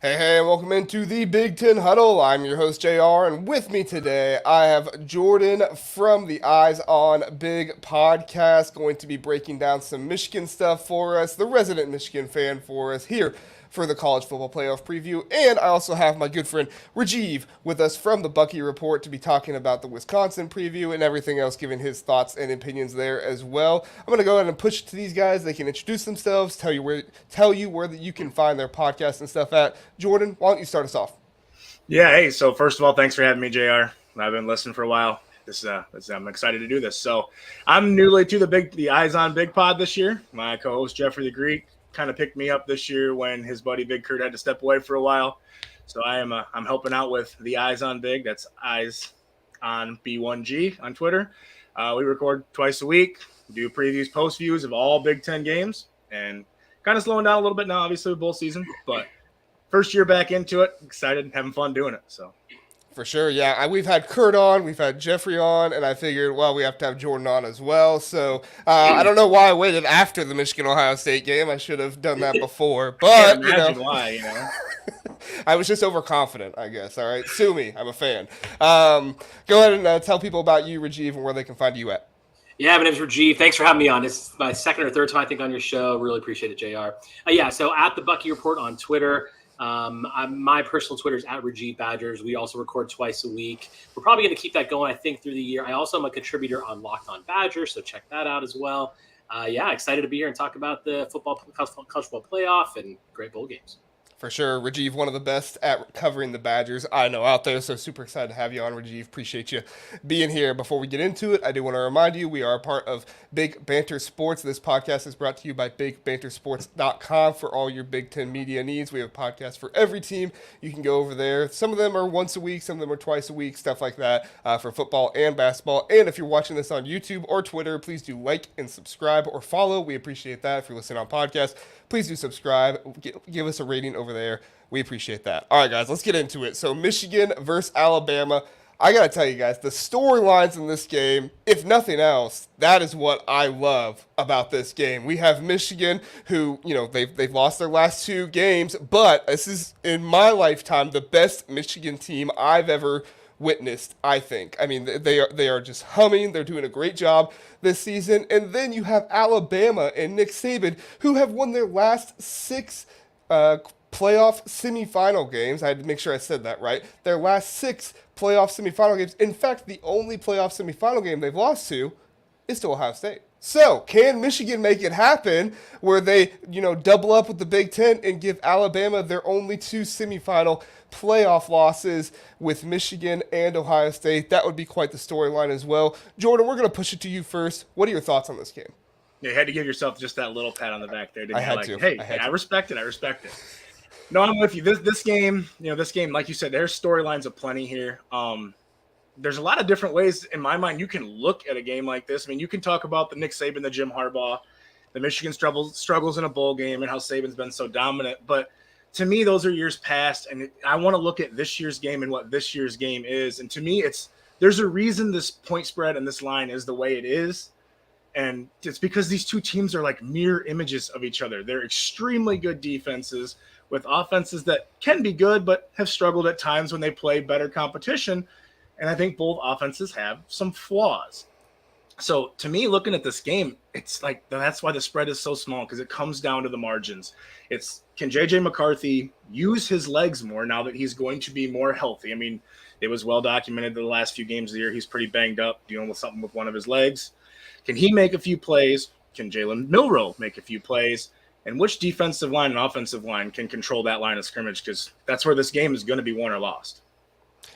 Hey, welcome into the Big Ten Huddle. I'm your host, JR, and with me today, I have Jordan from the Eyes on Big Podcast, going to be breaking down some Michigan stuff for us, the resident Michigan fan for us here for the college football playoff preview. And I also have my good friend Rajeev with us from the Bucky Report to be talking about the Wisconsin preview and everything else, giving his thoughts and opinions there as well. I'm going to go ahead and push it to these guys. They can introduce themselves, tell you where that you can find their podcast and stuff at. Jordan, why don't you start us off? Yeah, hey, so first of all, thanks for having me, JR. I've been listening for a while. I'm excited to do this. So I'm newly to the Eyes on Big Pod this year. My co-host, Jeffrey the Greek, kind of picked me up this year when his buddy Big Kurt had to step away for a while. So I'm helping out with the Eyes on Big. That's Eyes on B1G on Twitter. We record twice a week, do previews, post views of all Big Ten games, and kind of slowing down a little bit now, obviously, with bowl season. But first year back into it, excited, having fun doing it. So. For sure, yeah. We've had Kurt on, we've had Jeffrey on, and I figured, well, we have to have Jordan on as well. So I don't know why I waited after the Michigan-Ohio State game. I should have done that before. But, I can't imagine why. I was just overconfident, I guess. All right, sue me. I'm a fan. Go ahead and tell people about you, Rajeev, and where they can find you at. Yeah, my name's Rajeev. Thanks for having me on. This is my second or third time, I think, on your show. Really appreciate it, JR. So at the Bucky Report on Twitter. My personal Twitter is at Rajeev Badgers. We also record twice a week. We're probably going to keep that going, I think, through the year. I also am a contributor on Locked On Badgers, so check that out as well. Excited to be here and talk about the college football playoff and great bowl games. For sure. Rajeev, one of the best at covering the Badgers I know out there, so super excited to have you on, Rajeev. Appreciate you being here. Before we get into it, I do want to remind you we are a part of Big Banter Sports. This podcast is brought to you by BigBanterSports.com for all your Big Ten media needs. We have podcasts for every team. You can go over there. Some of them are once a week, some of them are twice a week, stuff like that for football and basketball. And if you're watching this on YouTube or Twitter, please do like and subscribe or follow. We appreciate that. If you're listening on podcasts, please do subscribe. Give us a rating over there. We appreciate that. All right, guys, let's get into it. So Michigan versus Alabama. I got to tell you guys, the storylines in this game, if nothing else, that is what I love about this game. We have Michigan who, they've lost their last two games, but this is, in my lifetime, the best Michigan team I've ever witnessed, I think. I mean, they are just humming. They're doing a great job this season. And then you have Alabama and Nick Saban, who have won their last six playoff semifinal games. I had to make sure I said that right. Their last six playoff semifinal games. In fact, the only playoff semifinal game they've lost to is to Ohio State. So, can Michigan make it happen where they, double up with the Big Ten and give Alabama their only two semifinal playoff losses with Michigan and Ohio State? That would be quite the storyline as well. Jordan, we're going to push it to you first. What are your thoughts on this game? You had to give yourself just that little pat on the back there, didn't you? I had to. Hey, I respect it. I respect it. No, I'm with you. This game, like you said, there's storylines aplenty here. There's a lot of different ways, in my mind, you can look at a game like this. I mean, you can talk about the Nick Saban, the Jim Harbaugh, the Michigan struggles in a bowl game and how Saban's been so dominant. But to me, those are years past, and I want to look at this year's game and what this year's game is. And to me, there's a reason this point spread and this line is the way it is. And it's because these two teams are like mirror images of each other. They're extremely good defenses with offenses that can be good but have struggled at times when they play better competition. And I think both offenses have some flaws. So to me, looking at this game, it's like that's why the spread is so small, because it comes down to the margins. Can J.J. McCarthy use his legs more now that he's going to be more healthy? I mean, it was well documented the last few games of the year. He's pretty banged up, dealing with something with one of his legs. Can he make a few plays? Can Jalen Milroe make a few plays? And which defensive line and offensive line can control that line of scrimmage? Because that's where this game is going to be won or lost.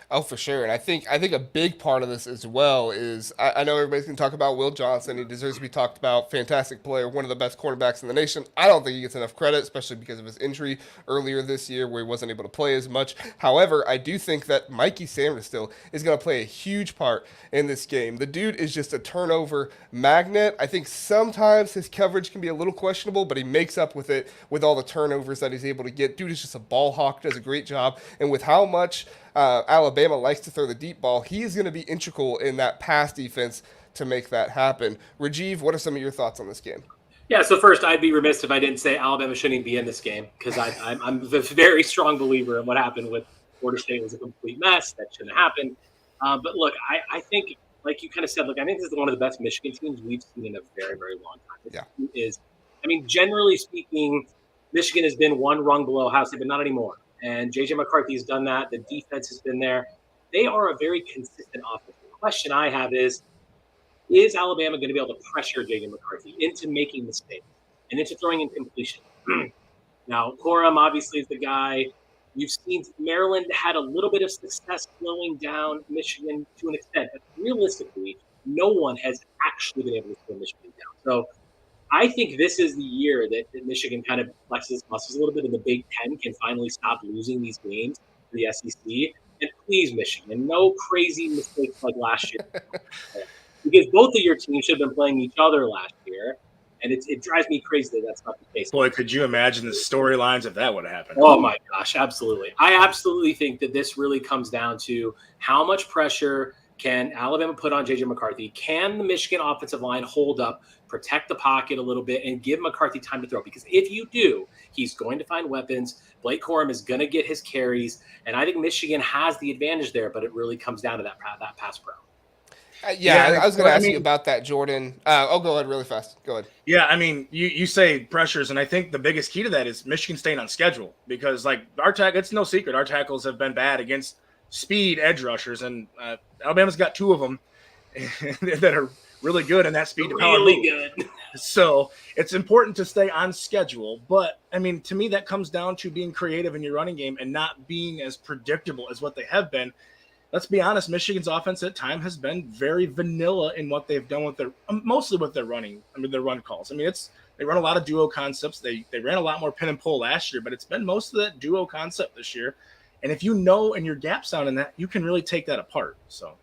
Oh, for sure. And I think a big part of this as well is I know everybody's going to talk about Will Johnson. He deserves to be talked about. Fantastic player, one of the best quarterbacks in the nation. I don't think he gets enough credit, especially because of his injury earlier this year where he wasn't able to play as much. However, I do think that Mikey Sanders still is going to play a huge part in this game. The dude is just a turnover magnet. I think sometimes his coverage can be a little questionable, but he makes up with it with all the turnovers that he's able to get. Dude is just a ball hawk, does a great job. And with how much Alabama likes to throw the deep ball, he is going to be integral in that pass defense to make that happen. Rajeev, what are some of your thoughts on this game? Yeah, so first, I'd be remiss if I didn't say Alabama shouldn't be in this game because I'm a very strong believer in what happened with Florida State was a complete mess. That shouldn't have happened. But look, I think, like you kind of said, look, I think this is one of the best Michigan teams we've seen in a very, very long time. This team is, I mean, generally speaking, Michigan has been one rung below Ohio State, but not anymore. And J.J. McCarthy has done that. The defense has been there. They are a very consistent offense. The question I have is Alabama going to be able to pressure J.J. McCarthy into making mistakes and into throwing in completion? Now, Corum obviously is the guy. You've seen Maryland had a little bit of success slowing down Michigan to an extent, but realistically, no one has actually been able to slow Michigan down. So I think this is the year that Michigan kind of flexes its muscles a little bit, and the Big Ten can finally stop losing these games to the SEC. And please, Michigan, no crazy mistakes like last year. Because both of your teams should have been playing each other last year, and it drives me crazy that that's not the case. Boy, could you imagine the storylines if that would have happened? Oh, my gosh, absolutely. I absolutely think that this really comes down to how much pressure can Alabama put on J.J. McCarthy? Can the Michigan offensive line hold up, protect the pocket a little bit, and give McCarthy time to throw? Because if you do, he's going to find weapons. Blake Corum is going to get his carries, and I think Michigan has the advantage there, but it really comes down to that pass pro. I was going to ask you about that, Jordan. Go ahead really fast. Go ahead. Yeah, I mean, you say pressures, and I think the biggest key to that is Michigan staying on schedule because, like, it's no secret. Our tackles have been bad against speed edge rushers, and Alabama's got two of them that are really good in that speed to power move. Good. So it's important to stay on schedule. But, I mean, to me, that comes down to being creative in your running game and not being as predictable as what they have been. Let's be honest, Michigan's offense at time has been very vanilla in what they've done with mostly with their run calls. I mean, they run a lot of duo concepts. They ran a lot more pin and pull last year, but it's been most of that duo concept this year. And if you know and your gap's down in that, you can really take that apart. So.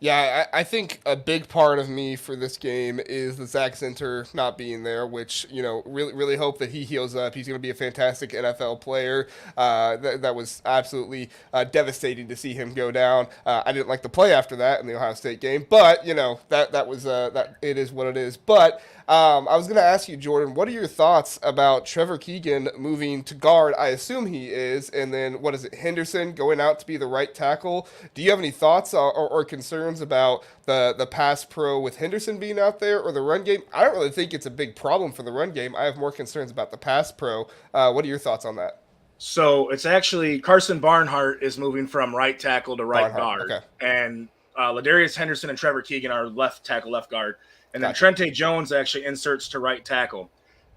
Yeah, I think a big part of me for this game is the Zach Zinter not being there, which, really, really hope that he heals up. He's going to be a fantastic NFL player. That was absolutely devastating to see him go down. I didn't like the play after that in the Ohio State game, but, that was that it is what it is. But I was going to ask you, Jordan, what are your thoughts about Trevor Keegan moving to guard? I assume he is. And then, Henderson going out to be the right tackle? Do you have any thoughts or concerns about the pass pro with Henderson being out there or the run game? I don't really think it's a big problem for the run game. I have more concerns about the pass pro. What are your thoughts on that? So it's actually Carson Barnhart is moving from right tackle to right guard. Okay. And Ladarius Henderson and Trevor Keegan are left tackle, left guard. And then Trente Jones actually inserts to right tackle.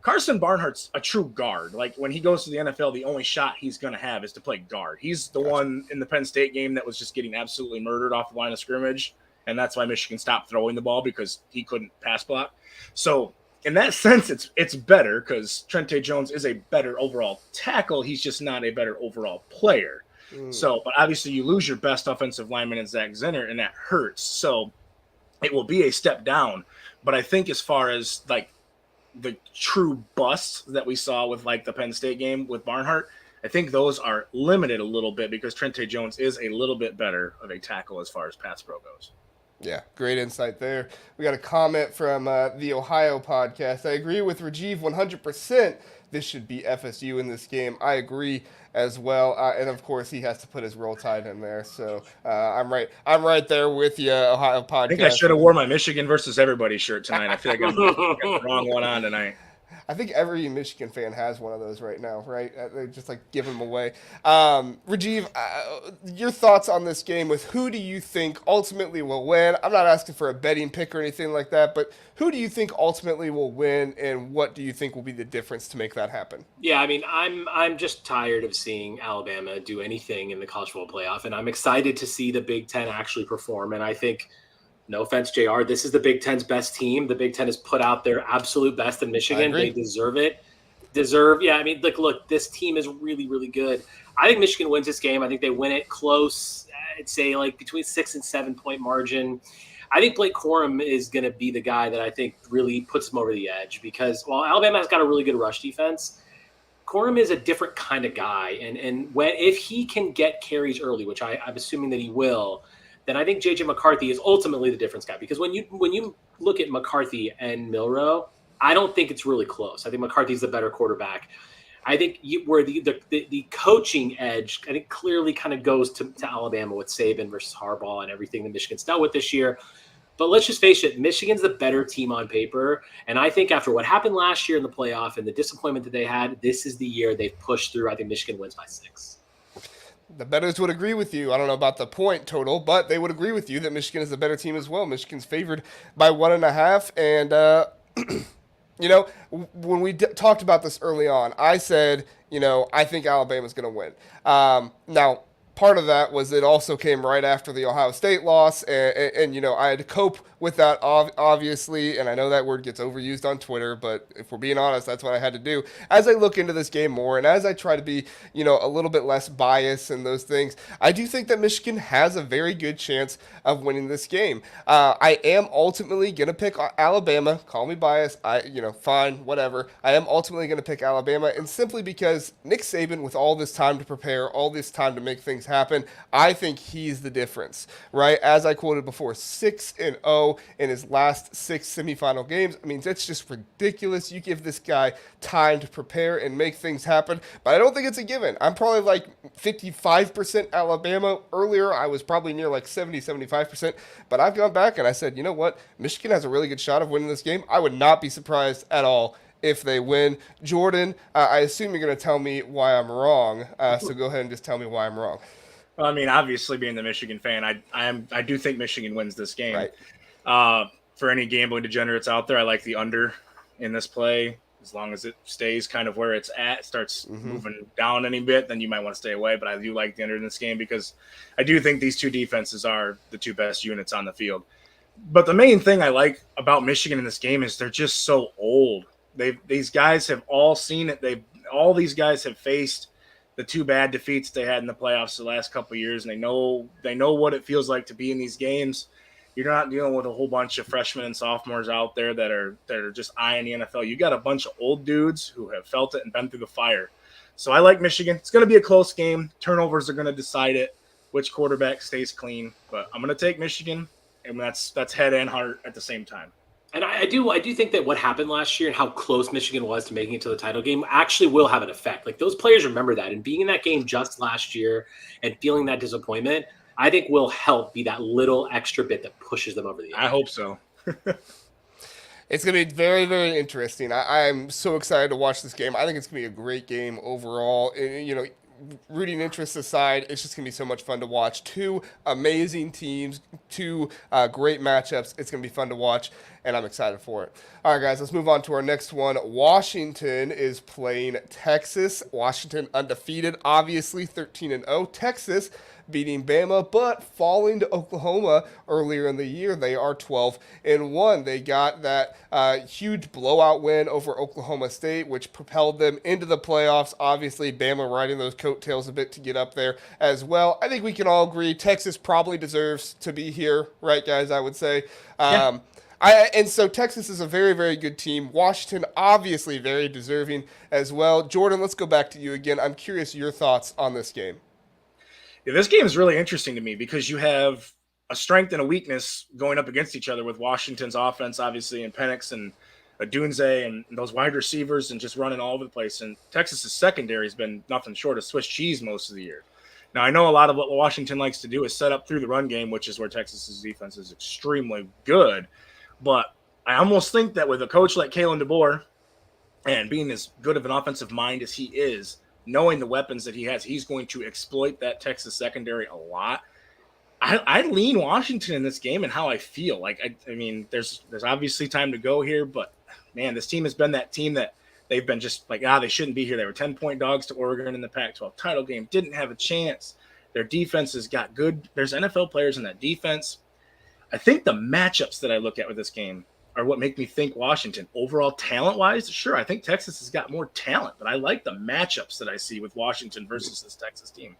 Carson Barnhart's a true guard. Like, when he goes to the NFL, the only shot he's going to have is to play guard. He's the one in the Penn State game that was just getting absolutely murdered off the line of scrimmage, and that's why Michigan stopped throwing the ball because he couldn't pass block. So in that sense, it's better because Trente Jones is a better overall tackle. He's just not a better overall player. So, but obviously you lose your best offensive lineman in Zach Zinter, and that hurts. So it will be a step down. But I think as far as, like, the true busts that we saw with, like, the Penn State game with Barnhart, I think those are limited a little bit because Trente Jones is a little bit better of a tackle as far as pass pro goes. Yeah, great insight there. We got a comment from the Ohio podcast. I agree with Rajeev 100%. This should be FSU in this game. I agree as well. And, of course, he has to put his Roll Tide in there. So I'm right there with you, Ohio podcast. I think I should have worn my Michigan versus everybody shirt tonight. I feel like I got the wrong one on tonight. I think every Michigan fan has one of those right now, right? They just give them away. Rajeev, your thoughts on this game with who do you think ultimately will win? I'm not asking for a betting pick or anything like that, but who do you think ultimately will win, and what do you think will be the difference to make that happen? Yeah, I mean, I'm just tired of seeing Alabama do anything in the college football playoff, and I'm excited to see the Big Ten actually perform, and I think – no offense, JR, this is the Big Ten's best team. The Big Ten has put out their absolute best in Michigan. They deserve it. Yeah, I mean, look, this team is really, really good. I think Michigan wins this game. I think they win it close. I'd say between 6 and 7 point margin. I think Blake Corum is going to be the guy that I think really puts them over the edge because while Alabama has got a really good rush defense, Corum is a different kind of guy. And if he can get carries early, which I'm assuming that he will, then I think J.J. McCarthy is ultimately the difference guy. Because when you look at McCarthy and Milroe, I don't think it's really close. I think McCarthy's the better quarterback. I think where the coaching edge, I think clearly kind of goes to Alabama with Saban versus Harbaugh and everything that Michigan's dealt with this year. But let's just face it, Michigan's the better team on paper. And I think after what happened last year in the playoff and the disappointment that they had, this is the year they've pushed through. I think Michigan wins by 6. The bettors would agree with you. I don't know about the point total, but they would agree with you that Michigan is the better team as well. Michigan's favored by 1.5. And, you know, when we talked about this early on, I said, you know, I think Alabama's going to win. Now, part of that was it also came right after the Ohio State loss, and you know, I had to cope with that, obviously, and I know that word gets overused on Twitter, but if we're being honest, that's what I had to do. As I look into this game more, and as I try to be, you know, a little bit less biased and those things, I do think that Michigan has a very good chance of winning this game. I am ultimately going to pick Alabama. Call me biased. Fine, whatever. I am ultimately going to pick Alabama, and simply because Nick Saban, with all this time to prepare, all this time to make things happen, I think he's the difference, right? As I quoted before, 6-0 in his last 6 semifinal games. I mean, that's just ridiculous. You give this guy time to prepare and make things happen, but I don't think it's a given. I'm probably like 55% Alabama. Earlier, I was probably near like 70-75%, but I've gone back and I said, you know what? Michigan has a really good shot of winning this game. I would not be surprised at all if they win. Jordan, I assume you're going to tell me why I'm wrong, so go ahead and just tell me why I'm wrong. Well, I mean, obviously, being the Michigan fan, I do think Michigan wins this game. Right. For any gambling degenerates out there, I like the under in this play. As long as it stays kind of where it's at, starts moving down any bit, then you might want to stay away. But I do like the under in this game because I do think these two defenses are the two best units on the field. But the main thing I like about Michigan in this game is they're just so old. These guys have all seen it. All these guys have faced the 2 bad defeats they had in the playoffs the last couple of years, and they know what it feels like to be in these games. You're not dealing with a whole bunch of freshmen and sophomores out there that are just eyeing the NFL. You got a bunch of old dudes who have felt it and been through the fire. So I like Michigan. It's going to be a close game. Turnovers are going to decide it, which quarterback stays clean. But I'm going to take Michigan, and that's head and heart at the same time. And I do think that what happened last year and how close Michigan was to making it to the title game actually will have an effect. Like, those players remember that, and being in that game just last year and feeling that disappointment, I think will help be that little extra bit that pushes them over the edge. I hope so. It's going to be very, very interesting. I'm so excited to watch this game. I think it's going to be a great game overall. You know, rooting interests aside, it's just going to be so much fun to watch. 2 amazing teams, 2 great matchups. It's going to be fun to watch, and I'm excited for it. All right, guys, let's move on to our next one. Washington is playing Texas. Washington undefeated, obviously 13-0. Texas beating Bama, but falling to Oklahoma earlier in the year. They are 12-1. They got that huge blowout win over Oklahoma State, which propelled them into the playoffs. Obviously, Bama riding those coattails a bit to get up there as well. I think we can all agree Texas probably deserves to be here, right, guys? I would say. Yeah. And so Texas is a very, very good team. Washington, obviously, very deserving as well. Jordan, let's go back to you again. I'm curious your thoughts on this game. Yeah, this game is really interesting to me because you have a strength and a weakness going up against each other with Washington's offense, obviously, and Penix and Adunze and those wide receivers and just running all over the place. And Texas's secondary has been nothing short of Swiss cheese most of the year. Now, I know a lot of what Washington likes to do is set up through the run game, which is where Texas's defense is extremely good. But I almost think that with a coach like Kalen DeBoer and being as good of an offensive mind as he is, knowing the weapons that he has, he's going to exploit that Texas secondary a lot. I lean Washington in this game and how I feel. Like, I mean, there's obviously time to go here, but, man, this team has been that team that they've been just like, they shouldn't be here. They were 10-point dogs to Oregon in the Pac-12 title game, didn't have a chance. Their defense has got good. There's NFL players in that defense. I think the matchups that I look at with this game are what make me think Washington. Overall, talent-wise, sure, I think Texas has got more talent, but I like the matchups that I see with Washington versus this Texas team.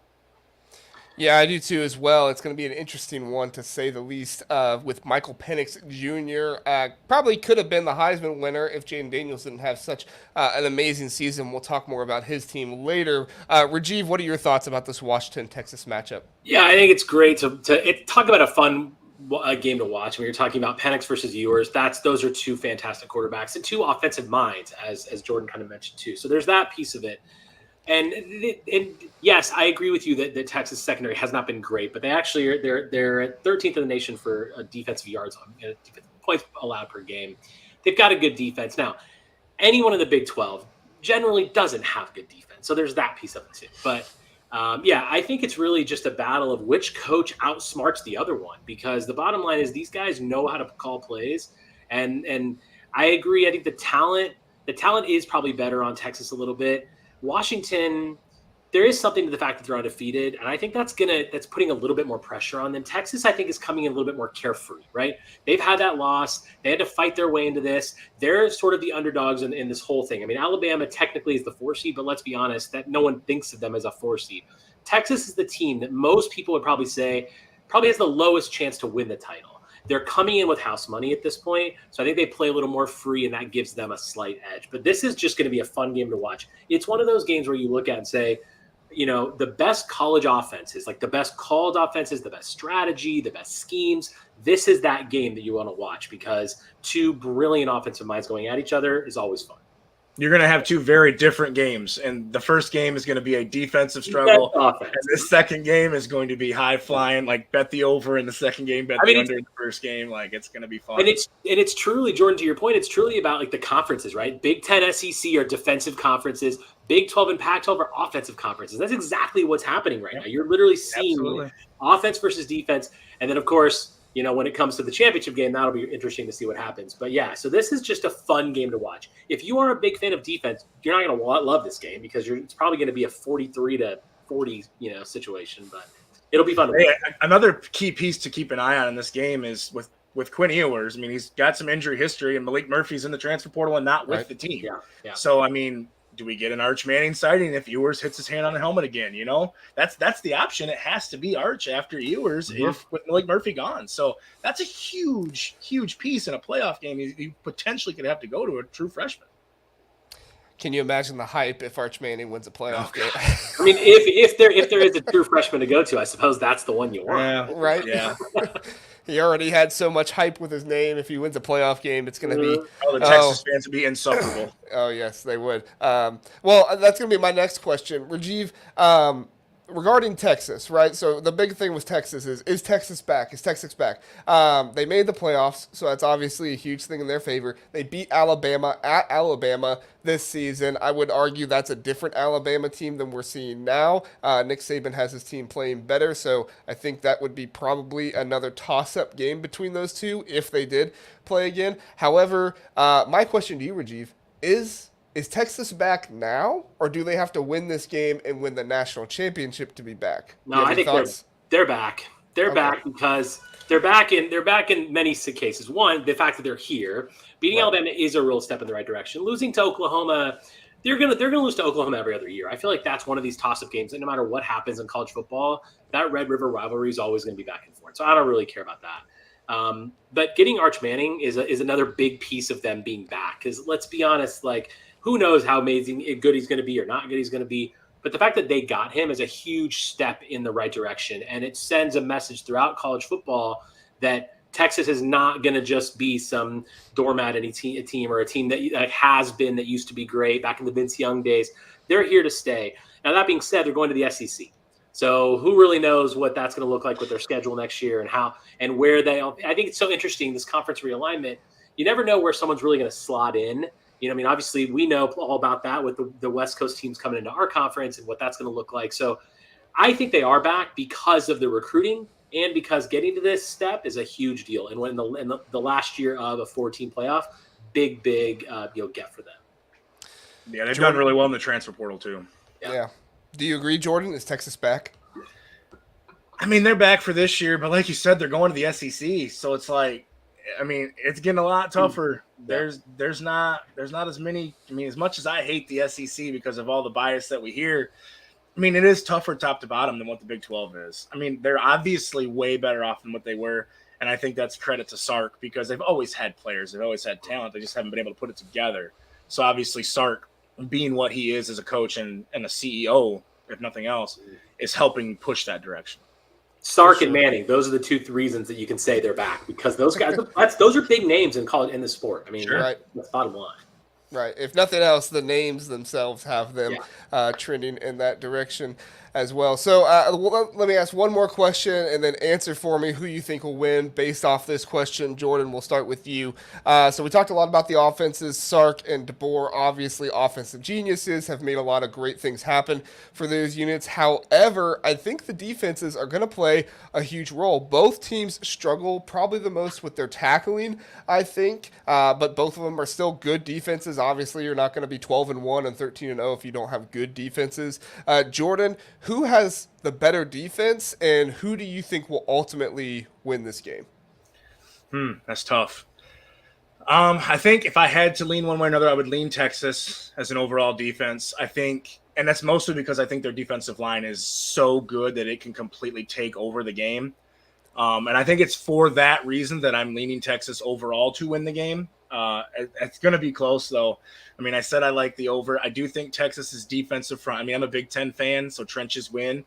Yeah, I do too as well. It's going to be an interesting one to say the least with Michael Penix Jr. Probably could have been the Heisman winner if Jaden Daniels didn't have such an amazing season. We'll talk more about his team later. Rajeev, what are your thoughts about this Washington-Texas matchup? Yeah, I think it's great to talk about a fun a game to watch. When you're talking about Penix versus Ewers, those are two fantastic quarterbacks and two offensive minds, as Jordan kind of mentioned too. So there's that piece of it. And yes, I agree with you that Texas secondary has not been great, but they actually they're 13th in the nation for defensive yards on points allowed per game. They've got a good defense. Now, anyone in the Big 12 generally doesn't have good defense, so there's that piece of it too. But I think it's really just a battle of which coach outsmarts the other one, because the bottom line is these guys know how to call plays, and I agree. I think the talent is probably better on Texas a little bit. Washington, there is something to the fact that they're undefeated, and I think that's putting a little bit more pressure on them. Texas, I think, is coming in a little bit more carefree, right? They've had that loss. They had to fight their way into this. They're sort of the underdogs in this whole thing. I mean, Alabama technically is the 4 seed, but let's be honest, that no one thinks of them as a 4 seed. Texas is the team that most people would probably say probably has the lowest chance to win the title. They're coming in with house money at this point, so I think they play a little more free, and that gives them a slight edge. But this is just going to be a fun game to watch. It's one of those games where you look at and say, the best college offenses, like the best called offenses, the best strategy, the best schemes, this is that game that you want to watch, because two brilliant offensive minds going at each other is always fun. You're going to have two very different games, and the first game is going to be a defensive struggle, and the second game is going to be high flying. Like, bet the over in the second game, the under in the first game. Like, it's going to be fun. And it's truly, Jordan, to your point, it's truly about like the conferences, right? Big Ten, SEC are defensive conferences. Big 12 and Pac-12 are offensive conferences. That's exactly what's happening right now. You're literally seeing offense versus defense, and then of course, when it comes to the championship game, that'll be interesting to see what happens. But yeah, so this is just a fun game to watch. If you are a big fan of defense, you're not going to love this game, because it's probably going to be a 43-40, situation. But it'll be fun to watch. Another key piece to keep an eye on in this game is with Quinn Ewers. I mean, he's got some injury history, and Malik Murphy's in the transfer portal and not with the team. Yeah. So, I mean, do we get an Arch Manning sighting if Ewers hits his hand on the helmet again? That's the option. It has to be Arch after Ewers if with Malik Murphy gone. So that's a huge, huge piece in a playoff game. You potentially could have to go to a true freshman. Can you imagine the hype if Arch Manning wins a playoff game? I mean, if there is a true freshman to go to, I suppose that's the one you want. Yeah, right? Yeah. He already had so much hype with his name. If he wins a playoff game, it's going to be... Oh, the Texas fans would be insufferable. Oh, yes, they would. Well, that's going to be my next question. Rajeev, regarding Texas, right? So the big thing with Texas is Texas back? Is Texas back? They made the playoffs, so that's obviously a huge thing in their favor. They beat Alabama at Alabama this season. I would argue that's a different Alabama team than we're seeing now. Nick Saban has his team playing better, so I think that would be probably another toss-up game between those two if they did play again. However, my question to you, Rajeev, is Texas back now, or do they have to win this game and win the national championship to be back? No, I think they're back. They're back because they're back in many cases. One, the fact that they're here, beating Alabama is a real step in the right direction. Losing to Oklahoma, they're gonna lose to Oklahoma every other year. I feel like that's one of these toss-up games that no matter what happens in college football, that Red River rivalry is always going to be back and forth. So I don't really care about that. But getting Arch Manning is another big piece of them being back. Because let's be honest, like, who knows how amazing good he's going to be or not good he's going to be. But the fact that they got him is a huge step in the right direction. And it sends a message throughout college football that Texas is not going to just be some doormat in a team or a team that has been, that used to be great back in the Vince Young days. They're here to stay. Now, that being said, they're going to the SEC. So who really knows what that's going to look like with their schedule next year and where I think it's so interesting, this conference realignment. You never know where someone's really going to slot in. Obviously we know all about that with the West Coast teams coming into our conference and what that's going to look like. So I think they are back because of the recruiting and because getting to this step is a huge deal. And when the last year of a 4-team playoff, big get for them. Yeah, they've done really well in the transfer portal too. Yeah. Do you agree, Jordan? Is Texas back? I mean, they're back for this year, but like you said, they're going to the SEC. So it's like, I mean, it's getting a lot tougher. There's not as many. I mean, as much as I hate the SEC because of all the bias that we hear, I mean, it is tougher top to bottom than what the Big 12 is. I mean, they're obviously way better off than what they were, and I think that's credit to Sark because they've always had players, they've always had talent, they just haven't been able to put it together. So obviously Sark, being what he is as a coach and a CEO, if nothing else, is helping push that direction. Sark and Manning, those are the two reasons that you can say they're back, because those guys, those are big names in college, in the sport. I mean, that's bottom line. Right. If nothing else, the names themselves have them trending in that direction as well. So let me ask one more question and then answer for me who you think will win based off this question. Jordan, we'll start with you. So we talked a lot about the offenses. Sark and DeBoer, obviously offensive geniuses, have made a lot of great things happen for those units. However, I think the defenses are going to play a huge role. Both teams struggle probably the most with their tackling, I think, but both of them are still good defenses. Obviously, you're not going to be 12-1 and 13-0 if you don't have good defenses. Jordan, who has the better defense, and who do you think will ultimately win this game? That's tough. I think if I had to lean one way or another, I would lean Texas as an overall defense. I think, and that's mostly because I think their defensive line is so good that it can completely take over the game. And I think it's for that reason that I'm leaning Texas overall to win the game. It's going to be close, though. I mean, I said I like the over. I do think Texas's defensive front. I mean, I'm a Big Ten fan, so trenches win.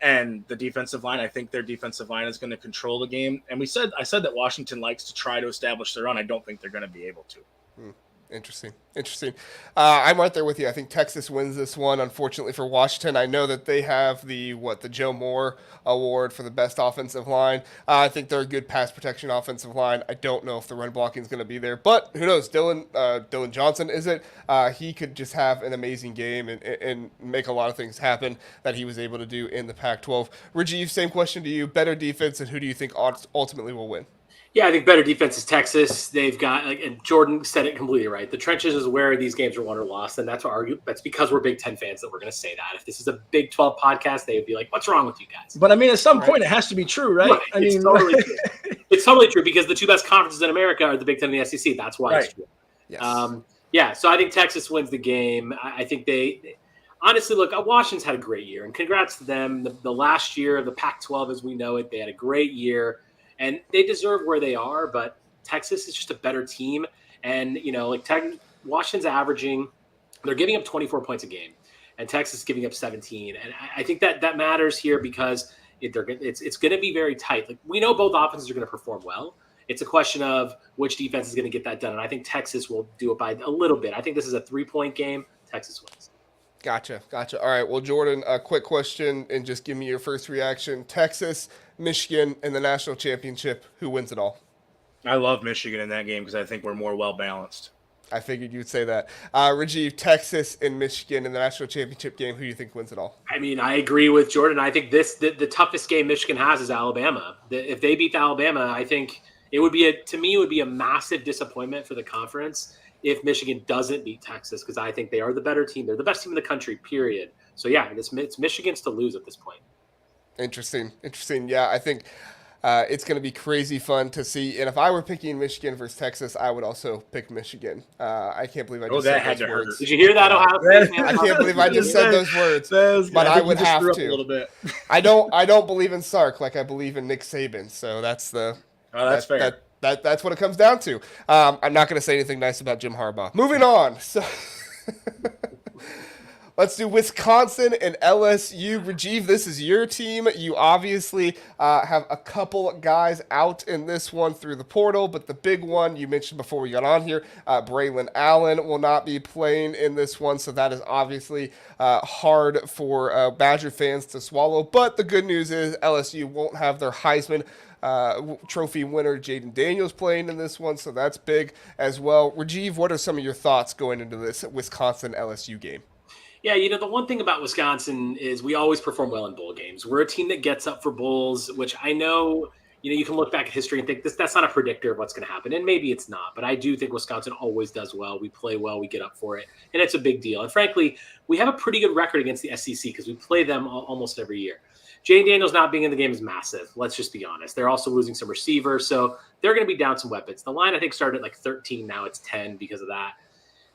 And the defensive line, I think their defensive line is going to control the game. And I said that Washington likes to try to establish their run. I don't think they're going to be able to. Interesting. I'm right there with you. I think Texas wins this one. Unfortunately for Washington, I know that they have the Joe Moore Award for the best offensive line. I think they're a good pass protection offensive line. I don't know if the run blocking is going to be there, but who knows? Dylan Johnson, is it? He could just have an amazing game and make a lot of things happen that he was able to do in the Pac-12. Rajeev, same question to you. Better defense, and who do you think ultimately will win? Yeah, I think better defense is Texas. They've got, and Jordan said it completely right. The trenches is where these games are won or lost, and that's because we're Big Ten fans that we're going to say that. If this is a Big 12 podcast, they would be like, "What's wrong with you guys?" But I mean, at some point, it has to be true, right? It's totally true. It's totally true, because the two best conferences in America are the Big Ten and the SEC. That's why it's true. Yes. So I think Texas wins the game. I think they honestly, look, Washington's had a great year, and congrats to them. The last year of the Pac-12 as we know it, they had a great year. And they deserve where they are, but Texas is just a better team. And, Washington's they're giving up 24 points a game, and Texas is giving up 17. And I think that matters here, because it's going to be very tight. Like, we know both offenses are going to perform well. It's a question of which defense is going to get that done. And I think Texas will do it by a little bit. I think this is a 3-point game. Texas wins. Gotcha. All right. Well, Jordan, a quick question, and just give me your first reaction. Texas, Michigan in the national championship. Who wins it all? I love Michigan in that game because I think we're more well-balanced. I figured you'd say that. Rajeev, Texas and Michigan in the national championship game. Who do you think wins it all? I mean, I agree with Jordan. I think the toughest game Michigan has is Alabama. If they beat Alabama, I think it would be a massive disappointment for the conference if Michigan doesn't beat Texas, because I think they are the better team. They're the best team in the country, period. So, yeah, it's Michigan's to lose at this point. Interesting. Yeah, I think it's going to be crazy fun to see. And if I were picking Michigan versus Texas, I would also pick Michigan. I can't believe I just said those words. Did you hear that, Ohio State? I can't believe I just said those words, but I would have to. A little bit. I don't believe in Sark like I believe in Nick Saban. So that's fair. That's what it comes down to. I'm not going to say anything nice about Jim Harbaugh. Moving on. So let's do Wisconsin and LSU. Rajeev, this is your team. You obviously have a couple guys out in this one through the portal, but the big one you mentioned before we got on here, Braylon Allen will not be playing in this one, so that is obviously hard for Badger fans to swallow. But the good news is LSU won't have their Heisman trophy winner Jaden Daniels playing in this one, so that's big as well. Rajeev, what are some of your thoughts going into this Wisconsin LSU game? Yeah, the one thing about Wisconsin is we always perform well in bowl games. We're a team that gets up for bowls, which I know, you can look back at history and think that's not a predictor of what's going to happen, and maybe it's not, but I do think Wisconsin always does well. We play well, we get up for it, and it's a big deal. And frankly, we have a pretty good record against the SEC because we play them almost every year. Jaden Daniels not being in the game is massive. Let's just be honest. They're also losing some receivers, so they're going to be down some weapons. The line, I think, started at like 13. Now it's 10 because of that.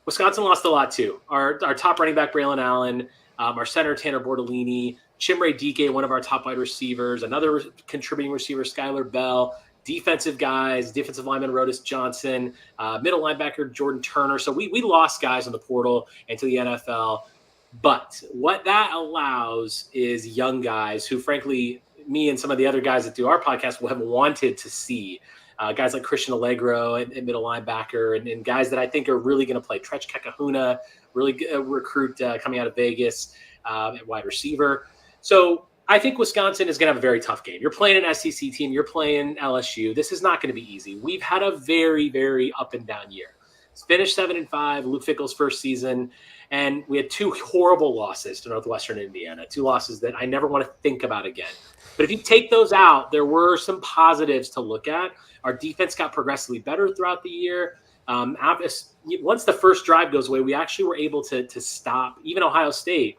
Wisconsin lost a lot, too. Our top running back, Braylon Allen, our center, Tanner Bortolini, Chimere Dike, one of our top wide receivers, another contributing receiver, Skylar Bell, defensive guys, defensive lineman, Rodis Johnson, middle linebacker, Jordan Turner. So we lost guys in the portal into the NFL. But what that allows is young guys who, frankly, me and some of the other guys that do our podcast will have wanted to see. Guys like Christian Allegro and middle linebacker, and guys that I think are really going to play. Trech Kekahuna, really good recruit coming out of Vegas at wide receiver. So I think Wisconsin is going to have a very tough game. You're playing an SEC team. You're playing LSU. This is not going to be easy. We've had a very, very up and down year. It's finished 7-5, Luke Fickell's first season, and we had 2 horrible losses to Northwestern and Indiana, 2 losses that I never want to think about again. But if you take those out, there were some positives to look at. Our defense got progressively better throughout the year. Once the first drive goes away, we actually were able to stop even Ohio State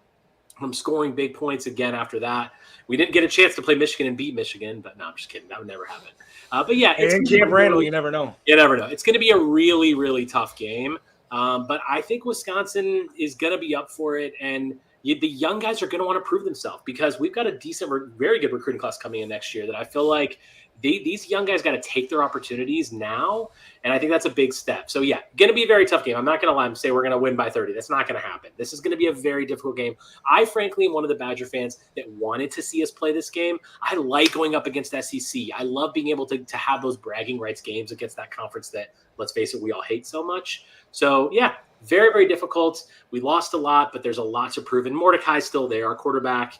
from scoring big points again after that. We didn't get a chance to play Michigan and beat Michigan, but no, I'm just kidding. That would never happen. But yeah, it's in Camp Randall, you never know. You never know. It's going to be a really, really tough game. But I think Wisconsin is going to be up for it, and the young guys are going to want to prove themselves because we've got a decent, very good recruiting class coming in next year that I feel like these young guys got to take their opportunities now, and I think that's a big step. So, yeah, going to be a very tough game. I'm not going to lie and say we're going to win by 30. That's not going to happen. This is going to be a very difficult game. I, frankly, am one of the Badger fans that wanted to see us play this game. I like going up against SEC. I love being able to have those bragging rights games against that conference that, let's face it, we all hate so much. So, yeah, very, very difficult. We lost a lot, but there's a lot to prove. And Mordecai's still there, our quarterback.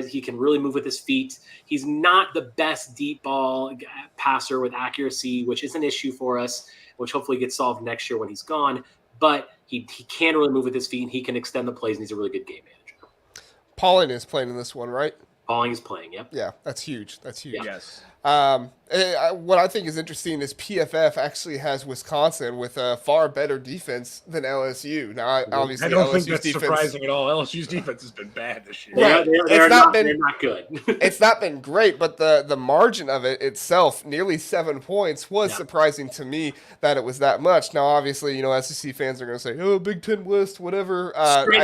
He can really move with his feet. He's not the best deep ball passer with accuracy, which is an issue for us, which hopefully gets solved next year when he's gone. But he can really move with his feet, and he can extend the plays, and he's a really good game manager. Pauling is playing in this one, right? Pauling is playing, yep. Yeah, that's huge. That's huge. Yeah. Yes. What I think is interesting is PFF actually has Wisconsin with a far better defense than LSU. Now, obviously, I don't LSU's think that's defense, surprising at all. LSU's defense has been bad this year. Right. They're not good. It's not been great, but the margin of it itself, nearly 7 points, was surprising to me that it was that much. Now, obviously, SEC fans are going to say, "Oh, Big Ten West, whatever."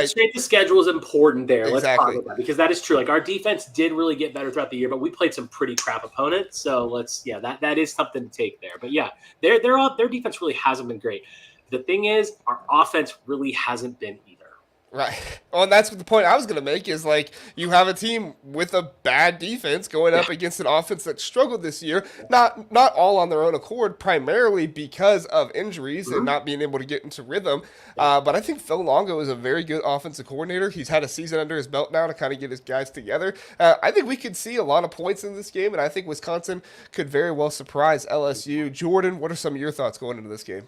Straight to schedule is important there. Exactly. Let's talk about that because that is true. Like our defense did really get better throughout the year, but we played some pretty crap opponents. So that is something to take there. But yeah, their defense really hasn't been great. The thing is, our offense really hasn't been either. Right. Well, and that's what the point I was going to make is like you have a team with a bad defense going up against an offense that struggled this year, not all on their own accord, primarily because of injuries and not being able to get into rhythm. But I think Phil Longo is a very good offensive coordinator. He's had a season under his belt now to kind of get his guys together. I think we could see a lot of points in this game, and I think Wisconsin could very well surprise LSU. Jordan, what are some of your thoughts going into this game?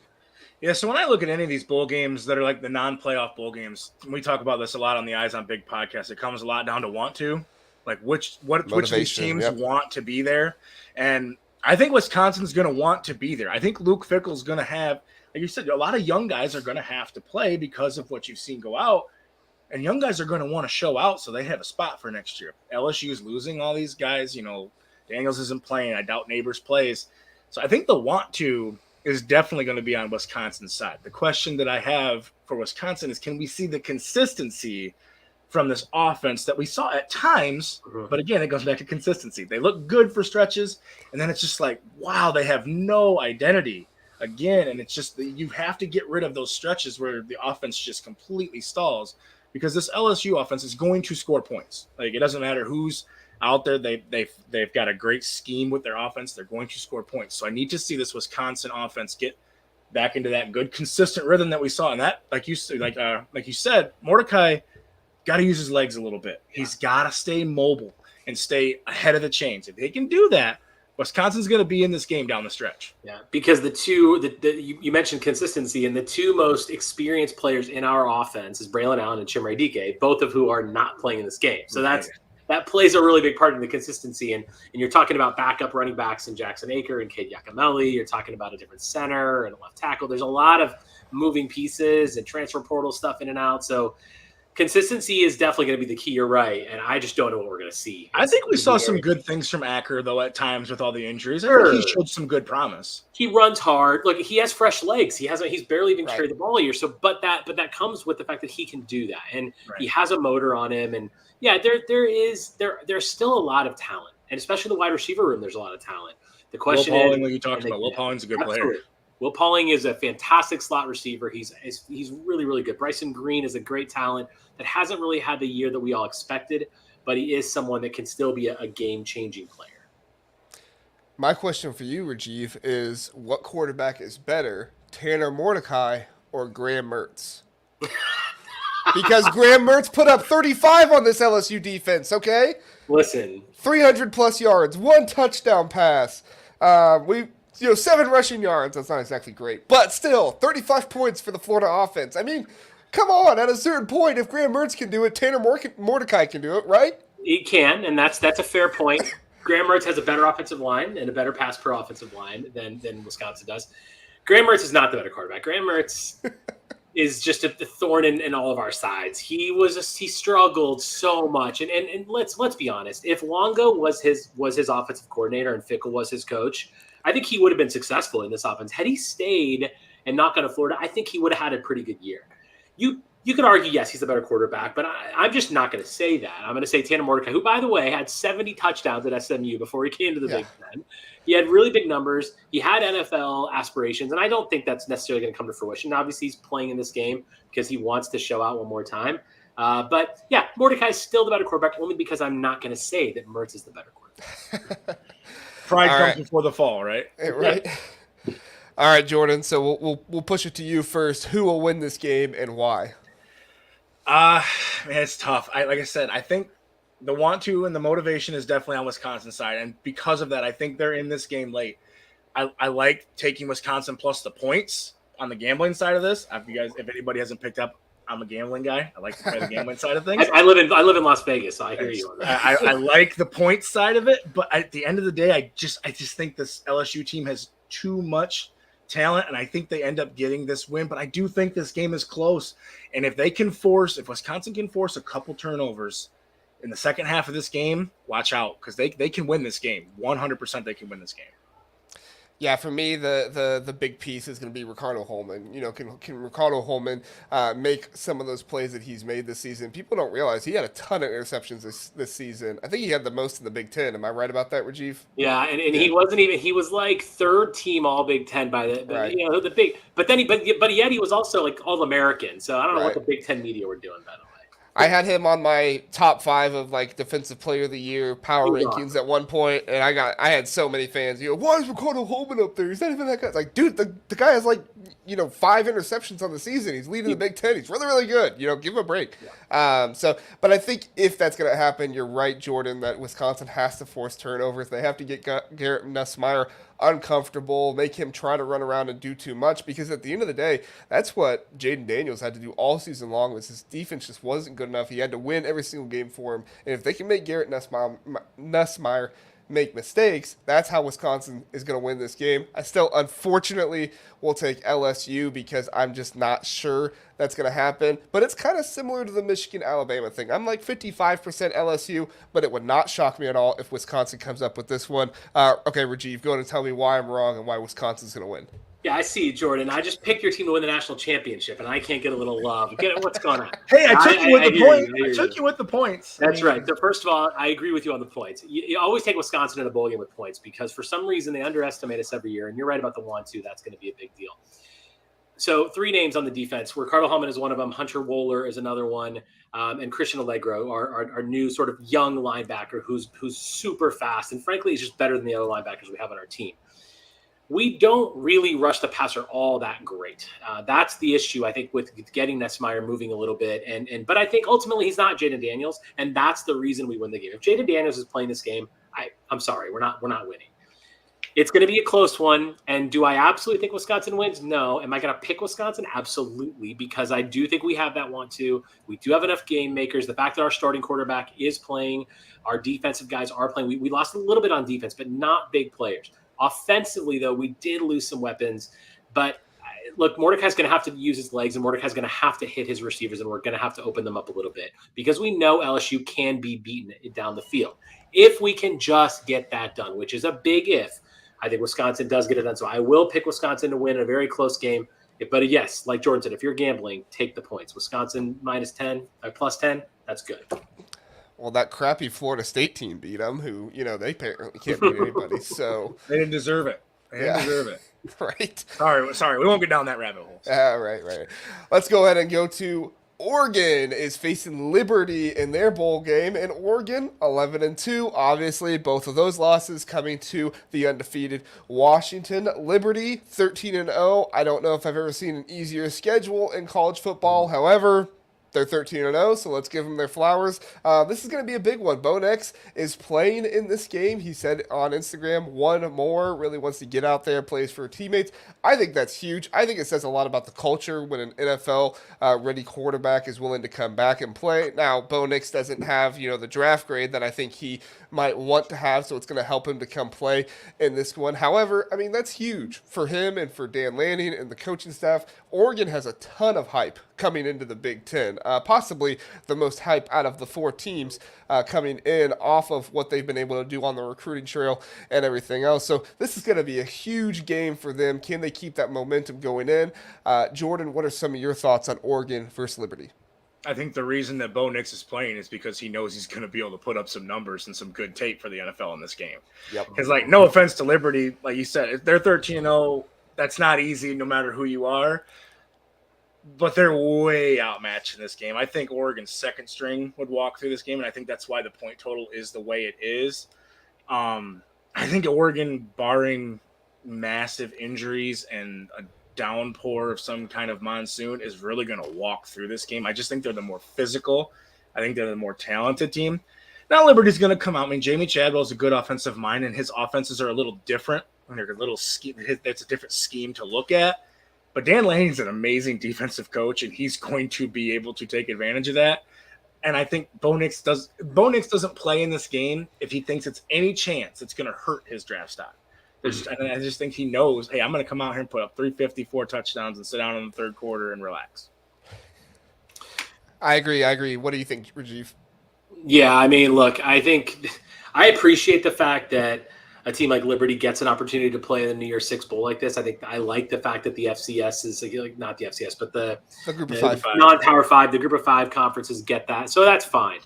Yeah, so when I look at any of these bowl games that are like the non-playoff bowl games, we talk about this a lot on the Eyes on Big podcast. It comes a lot down to want to, like which of these teams want to be there. And I think Wisconsin's going to want to be there. I think Luke Fickell's going to have, like you said, a lot of young guys are going to have to play because of what you've seen go out. And young guys are going to want to show out so they have a spot for next year. LSU is losing all these guys. Daniels isn't playing. I doubt Neighbors plays. So I think the want to is definitely going to be on Wisconsin's side. The question that I have for Wisconsin is, can we see the consistency from this offense that we saw at times? But again, it goes back to consistency. They look good for stretches, and then it's just like, wow, they have no identity again. And it's just you have to get rid of those stretches where the offense just completely stalls, because this LSU offense is going to score points. Like, it doesn't matter who's out there. They've got a great scheme with their offense. They're going to score points. So I need to see this Wisconsin offense get back into that good, consistent rhythm that we saw. And that, like you said, Mordecai got to use his legs a little bit. He's got to stay mobile and stay ahead of the chains. If they can do that, Wisconsin's going to be in this game down the stretch. Yeah, because you mentioned consistency, and the 2 most experienced players in our offense is Braylon Allen and Chimere Dike, both of who are not playing in this game. So that plays a really big part in the consistency. And you're talking about backup running backs in Jackson Aker and Cade Yakimelli. You're talking about a different center and a left tackle. There's a lot of moving pieces and transfer portal stuff in and out. So consistency is definitely going to be the key. You're right. And I just don't know what we're going to see. I think we saw some good things from Aker, though, at times with all the injuries. I think he showed some good promise. He runs hard. Look, he has fresh legs. He's barely even carried the ball a year. So, but that comes with the fact that he can do that. And he has a motor on him. And yeah, there's still a lot of talent, and especially in the wide receiver room, there's a lot of talent. The question Will Pauling, what you talked about, Will Pauling's a good player. Will Pauling is a fantastic slot receiver. He's really, really good. Bryson Green is a great talent that hasn't really had the year that we all expected, but he is someone that can still be a game-changing player. My question for you, Rajeev, is what quarterback is better, Tanner Mordecai or Graham Mertz? Because Graham Mertz put up 35 on this LSU defense, okay? Listen. 300-plus yards, 1 touchdown pass. 7 rushing yards. That's not exactly great. But still, 35 points for the Florida offense. I mean, come on. At a certain point, if Graham Mertz can do it, Tanner Mordecai can do it, right? He can, and that's a fair point. Graham Mertz has a better offensive line and a better pass per offensive line than Wisconsin does. Graham Mertz is not the better quarterback. Graham Mertz is just a thorn in all of our sides. He struggled so much, and let's be honest. If Longo was his offensive coordinator and Fickell was his coach, I think he would have been successful in this offense. Had he stayed and not gone to Florida, I think he would have had a pretty good year. You could argue, yes, he's the better quarterback, but I'm just not going to say that. I'm going to say Tanner Mordecai, who, by the way, had 70 touchdowns at SMU before he came to the Big Ten. He had really big numbers. He had NFL aspirations, and I don't think that's necessarily going to come to fruition. Obviously, he's playing in this game because he wants to show out one more time. But, yeah, Mordecai is still the better quarterback only because I'm not going to say that Mertz is the better quarterback. Pride comes before the fall, right? Right. All right, Jordan, so we'll push it to you first. Who will win this game and why? Man, it's tough. Like I said, I think the want to and the motivation is definitely on Wisconsin's side, and because of that, I think they're in this game late. I like taking Wisconsin plus the points on the gambling side of this. If anybody hasn't picked up, I'm a gambling guy. I like to play the gambling side of things. I live in Las Vegas, so I hear you on that. I like the points side of it, but at the end of the day, I just think this LSU team has too much talent, and I think they end up getting this win. But I do think this game is close, and if Wisconsin can force a couple turnovers in the second half of this game, watch out, because they can win this game. 100% they can win this game. Yeah, for me, the big piece is going to be Ricardo Holman. Can Ricardo Holman make some of those plays that he's made this season? People don't realize he had a ton of interceptions this season. I think he had the most in the Big Ten. Am I right about that, Rajeev? Yeah, and he wasn't even. He was like third team All Big Ten by the big. But yet he was also like All American. So I don't know what the Big Ten media were doing, by the way. I had him on my top 5 of like defensive player of the year power rankings at one point, and I had so many fans. Why is Ricardo Holman up there? He's not even that guy. It's like, dude, the guy has 5 interceptions on the season. He's leading the Big Ten. He's really, really good. Give him a break. Yeah. But I think if that's going to happen, you're right, Jordan, that Wisconsin has to force turnovers. They have to get Garrett Nussmeier uncomfortable, make him try to run around and do too much, because at the end of the day, that's what Jaden Daniels had to do all season long. Was his defense just wasn't good enough. He had to win every single game for him, and if they can make Garrett Nussmeier make mistakes, that's how Wisconsin is going to win this game. I still, unfortunately, will take LSU because I'm just not sure that's going to happen. But it's kind of similar to the Michigan-Alabama thing. I'm like 55% LSU, but it would not shock me at all if Wisconsin comes up with this one. Okay, Rajeev, go ahead and tell me why I'm wrong and why Wisconsin's going to win. Yeah, I see, Jordan. I just picked your team to win the national championship, and I can't get a little love. What's going on? Hey, I took you with the points. I took you with the points. That's right. So first of all, I agree with you on the points. You always take Wisconsin in a bowl game with points because for some reason they underestimate us every year, and you're right about the 1-2. That's going to be a big deal. So 3 names on the defense. Ricardo Holman is one of them. Hunter Wohler is another one. And Christian Allegro, our new sort of young linebacker who's super fast. And frankly, he's just better than the other linebackers we have on our team. We don't really rush the passer all that great. That's the issue, I think, with getting Nussmeier moving a little bit. But I think ultimately he's not Jaden Daniels, and that's the reason we win the game. If Jaden Daniels is playing this game, I'm sorry, we're not winning. It's going to be a close one. And do I absolutely think Wisconsin wins? No. Am I going to pick Wisconsin? Absolutely, because I do think we have that want to. We do have enough game makers. The fact that our starting quarterback is playing, our defensive guys are playing. We lost a little bit on defense, but not big players. Offensively, though, we did lose some weapons. But look, Mordecai's going to have to use his legs, and Mordecai's going to have to hit his receivers, and we're going to have to open them up a little bit because we know LSU can be beaten down the field. If we can just get that done, which is a big if, I think Wisconsin does get it done. So I will pick Wisconsin to win in a very close game. But yes, like Jordan said, if you're gambling, take the points. Wisconsin -10, plus 10, that's good. Well, that crappy Florida State team beat them, who, they apparently can't beat anybody. So they didn't deserve it. They didn't deserve it. Right. Sorry. We won't get down that rabbit hole. Right. Let's go ahead and go to Oregon is facing Liberty in their bowl game, and Oregon 11-2. Obviously, both of those losses coming to the undefeated Washington. Liberty 13-0. I don't know if I've ever seen an easier schedule in college football. However, they're 13-0, so let's give them their flowers. This is going to be a big one. Bo Nix is playing in this game. He said on Instagram, one more, really wants to get out there, plays for teammates. I think that's huge. I think it says a lot about the culture when an NFL-ready quarterback is willing to come back and play. Now, Bo Nix doesn't have, the draft grade that I think he might want to have, so it's going to help him to come play in this one. However, that's huge for him and for Dan Lanning and the coaching staff. Oregon has a ton of hype coming into the Big Ten, possibly the most hype out of the four teams coming in off of what they've been able to do on the recruiting trail and everything else. So this is going to be a huge game for them. Can they keep that momentum going in? Jordan, what are some of your thoughts on Oregon versus Liberty? I think the reason that Bo Nix is playing is because he knows he's going to be able to put up some numbers and some good tape for the NFL in this game. Yep. Because, no offense to Liberty, like you said, if they're 13-0, that's not easy no matter who you are. But they're way outmatched in this game. I think Oregon's second string would walk through this game, and I think that's why the point total is the way it is. I think Oregon, barring massive injuries and a downpour of some kind of monsoon, is really going to walk through this game. I just think they're the more physical. I think they're the more talented team. Now Liberty's going to come out. Jamie Chadwell's a good offensive mind, and his offenses are a little different. They're a little scheme. It's a different scheme to look at. But Dan Lanning's an amazing defensive coach, and he's going to be able to take advantage of that. And I think Bo Nix doesn't play in this game if he thinks it's any chance it's going to hurt his draft stock. And I just think he knows, hey, I'm going to come out here and put up 354 touchdowns and sit down in the third quarter and relax. I agree. What do you think, Rajeev? Yeah, look, I appreciate the fact that a team like Liberty gets an opportunity to play in the New Year's Six Bowl like this. I like the fact that the FCS is not the FCS, but the Group of Five, non-Power Five, the Group of Five conferences get that, so that's fine.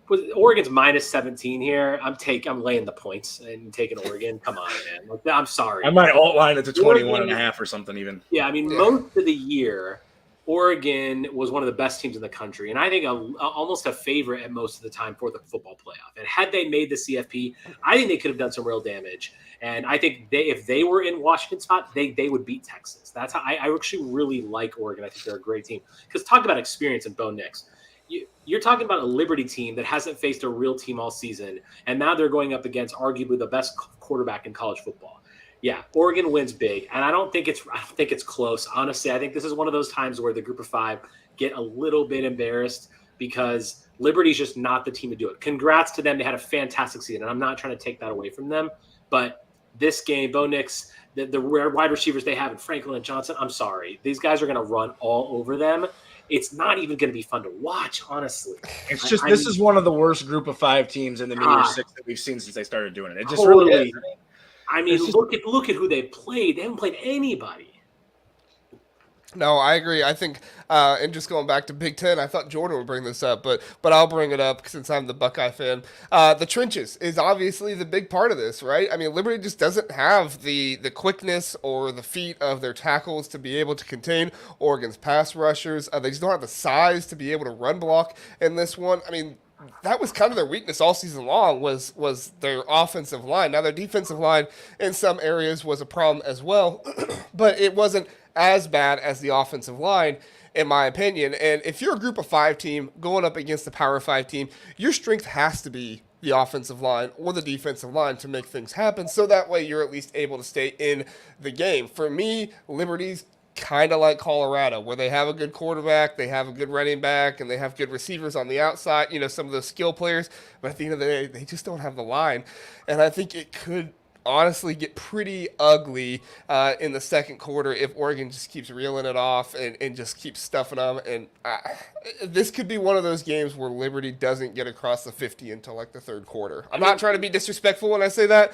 With Oregon's minus 17 here, I'm laying the points and taking Oregon. Come on, man. I'm sorry. I might outline it to 21.5 or something even. Yeah, most of the year, Oregon was one of the best teams in the country, and I think almost a favorite at most of the time for the football playoff. And had they made the CFP, I think they could have done some real damage. And I think if they were in Washington spot, they would beat Texas. That's how I actually really like Oregon. I think they're a great team. Because talk about experience in Bo Nix. You're talking about a Liberty team that hasn't faced a real team all season, and now they're going up against arguably the best quarterback in college football. Yeah, Oregon wins big, and I don't think it's close. Honestly, I think this is one of those times where the Group of Five get a little bit embarrassed because Liberty's just not the team to do it. Congrats to them; they had a fantastic season, and I'm not trying to take that away from them. But this game, Bo Nix, the wide receivers they have in Franklin and Johnson, I'm sorry, these guys are going to run all over them. It's not even going to be fun to watch, honestly. It's just this is one of the worst Group of Five teams in the New Year's Six that we've seen since they started doing it. It just totally really is. Look at who they played. They haven't played anybody. No, I agree. I think, and just going back to Big Ten, I thought Jordan would bring this up, but I'll bring it up since I'm the Buckeye fan. The trenches is obviously the big part of this, right? Liberty just doesn't have the quickness or the feet of their tackles to be able to contain Oregon's pass rushers. They just don't have the size to be able to run block in this one. That was kind of their weakness all season long was their offensive line. Now, their defensive line in some areas was a problem as well, but it wasn't as bad as the offensive line, in my opinion. And if you're a Group of Five team going up against the Power Five team, your strength has to be the offensive line or the defensive line to make things happen, so that way you're at least able to stay in the game. For me, Liberty's kind of like Colorado, where they have a good quarterback, they have a good running back, and they have good receivers on the outside, some of those skill players. But at the end of the day, they just don't have the line. And I think it could honestly get pretty ugly in the second quarter if Oregon just keeps reeling it off and just keeps stuffing them. And this could be one of those games where Liberty doesn't get across the 50 until like the third quarter. I'm not trying to be disrespectful when I say that,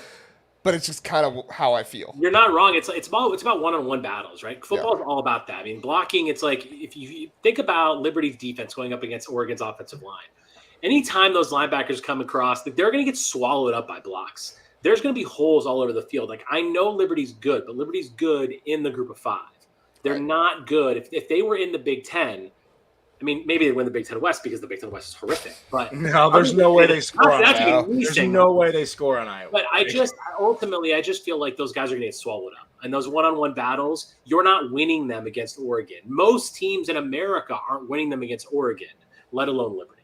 but it's just kind of how I feel. You're not wrong. It's about one-on-one battles, right? Football is all about that. Blocking, it's like if you think about Liberty's defense going up against Oregon's offensive line, anytime those linebackers come across, they're going to get swallowed up by blocks. There's going to be holes all over the field. Like, I know Liberty's good, but Liberty's good in the Group of Five. They're not good. If they were in the Big Ten, I mean, maybe they win the Big Ten West because the Big Ten West is horrific. But no, there's no way they score on Iowa. There's no way they score on Iowa. But I just feel like those guys are going to get swallowed up. And those one-on-one battles, you're not winning them against Oregon. Most teams in America aren't winning them against Oregon, let alone Liberty.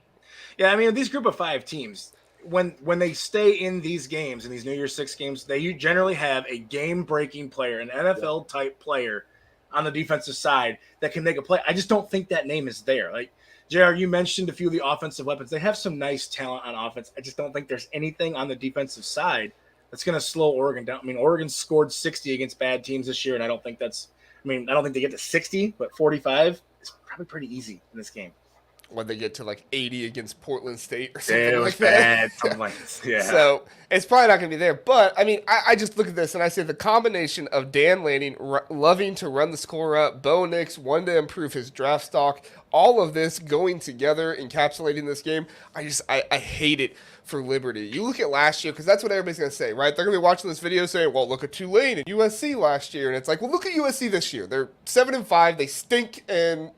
Yeah, I mean, these group of 5 teams, when they stay in these games, in these New Year's 6 games, they generally have a game-breaking player, an NFL-type player on the defensive side that can make a play. I just don't think that name is there. Like, JR, you mentioned a few of the offensive weapons. They have some nice talent on offense. I just don't think there's anything on the defensive side that's going to slow Oregon down. I mean, Oregon scored 60 against bad teams this year, and I don't think they get to 60, but 45 is probably pretty easy in this game. When they get to like 80 against Portland State or something like bad. that. Something like this. Yeah. So it's probably not going to be there. But, I mean, I just look at this and I say the combination of Dan Lanning loving to run the score up, Bo Nix wanting to improve his draft stock, all of this going together, encapsulating this game, I hate it for Liberty. You look at last year, because that's what everybody's going to say, right? They're going to be watching this video saying, well, look at Tulane and USC last year. And it's like, well, look at USC this year. They're 7-5. They stink, and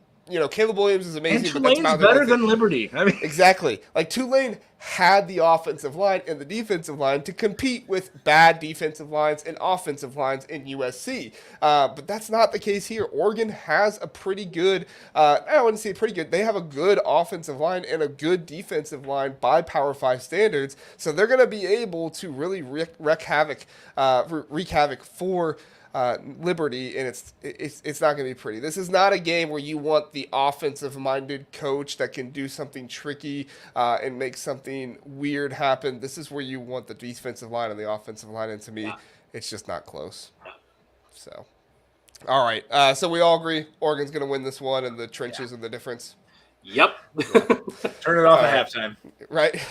Caleb Williams is amazing. And Tulane's better than Liberty. I mean, exactly. Like, Tulane had the offensive line and the defensive line to compete with bad defensive lines and offensive lines in USC. But that's not the case here. Oregon has a pretty good, I wouldn't say pretty good, they have a good offensive line and a good defensive line by Power 5 standards. So they're going to be able to really wreak havoc for Liberty, and it's not going to be pretty. This is not a game where you want the offensive-minded coach that can do something tricky and make something weird happen. This is where you want the defensive line and the offensive line, and to me, it's just not close. So, all right. So we all agree Oregon's going to win this one, and the trenches and the difference. Yep. Turn it off at halftime. Right.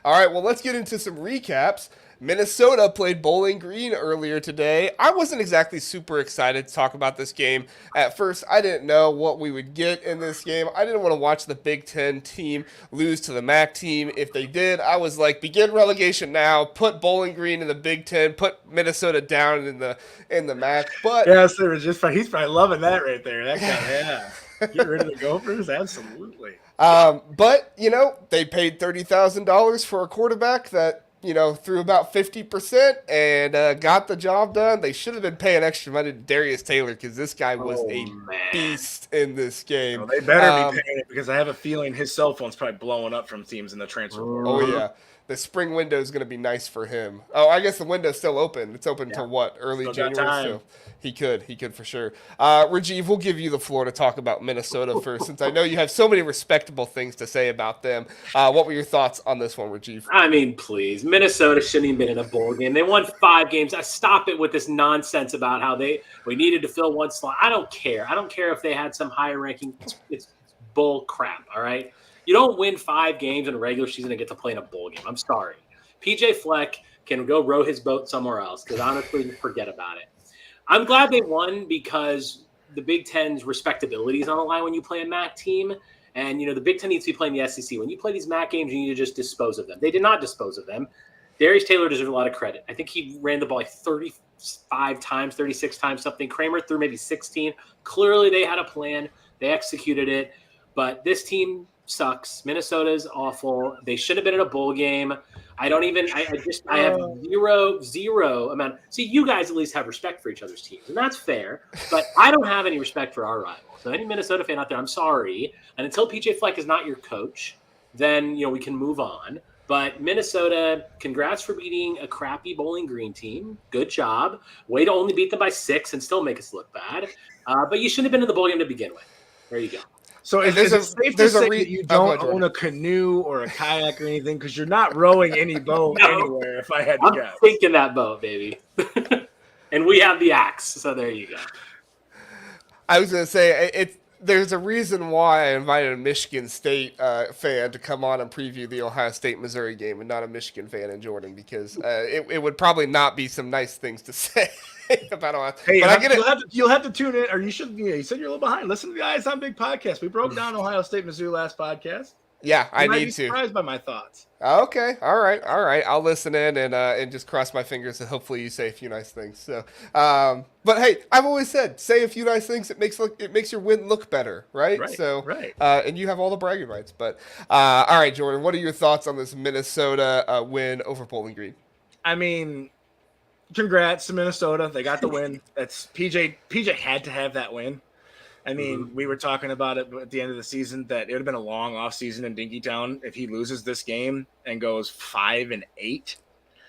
All right. Well, let's get into some recaps. Minnesota played Bowling Green earlier today. I wasn't exactly super excited to talk about this game. At first, I didn't know what we would get in this game. I didn't want to watch the Big Ten team lose to the MAC team. If they did, I was like, begin relegation now. Put Bowling Green in the Big Ten. Put Minnesota down in the MAC. But yes, it was just fine. He's probably loving that right there. That guy, yeah. Get rid of the Gophers, absolutely. But they paid $30,000 for a quarterback that threw about 50% and got the job done. They should have been paying extra money to Darius Taylor because this guy was beast in this game. Well, they better be paying it because I have a feeling his cell phone's probably blowing up from teams in the transfer portal. Oh, yeah. The spring window is going to be nice for him. Oh, I guess the window's still open. It's open until what? Early still January? So he could for sure. Rajeev, we'll give you the floor to talk about Minnesota first, since I know you have so many respectable things to say about them. What were your thoughts on this one, Rajeev? I mean, please. Minnesota shouldn't even been in a bowl game. They won 5 games. Stop it with this nonsense about how we needed to fill one slot. I don't care. I don't care if they had some higher ranking. It's bull crap, all right? You don't win 5 games in a regular season and get to play in a bowl game. I'm sorry. PJ Fleck can go row his boat somewhere else because honestly, forget about it. I'm glad they won because the Big Ten's respectability is on the line when you play a MAC team. And, the Big Ten needs to be playing the SEC. When you play these MAC games, you need to just dispose of them. They did not dispose of them. Darius Taylor deserves a lot of credit. I think he ran the ball like 35 times, 36 times, something. Kramer threw maybe 16. Clearly, they had a plan. They executed it. But this team sucks. Minnesota's awful. They should have been in a bowl game. I have zero amount. See, you guys at least have respect for each other's teams, and that's fair. But I don't have any respect for our rival. So any Minnesota fan out there, I'm sorry. And until PJ Fleck is not your coach, then we can move on. But Minnesota, congrats for beating a crappy Bowling Green team. Good job. Way to only beat them by 6 and still make us look bad. But you shouldn't have been in the bowl game to begin with. There you go. So is it safe to say that you don't own a canoe or a kayak or anything because you're not rowing any boat anywhere, if I had to guess? I'm thinking that boat, baby. And we have the axe, so there you go. I was going to say, there's a reason why I invited a Michigan State fan to come on and preview the Ohio State-Missouri game and not a Michigan fan in Jordan because it would probably not be some nice things to say. About Ohio. Hey, but you'll have to tune in, or you should. You said you're a little behind. Listen to the Eyes on Big podcast. We broke down Ohio State, Missouri last podcast. Yeah, I You might need be to. surprised by my thoughts. Okay, all right. I'll listen in and just cross my fingers that hopefully you say a few nice things. So, but hey, I've always said say a few nice things. It makes your win look better, right? Right, So, right. and you have all the bragging rights. But all right, Jordan, what are your thoughts on this Minnesota win over Bowling Green? I mean, congrats to Minnesota. They got the win. That's PJ. PJ had to have that win. I mean, we were talking about it at the end of the season that it would have been a long offseason in Dinkytown if he loses this game and goes 5-8.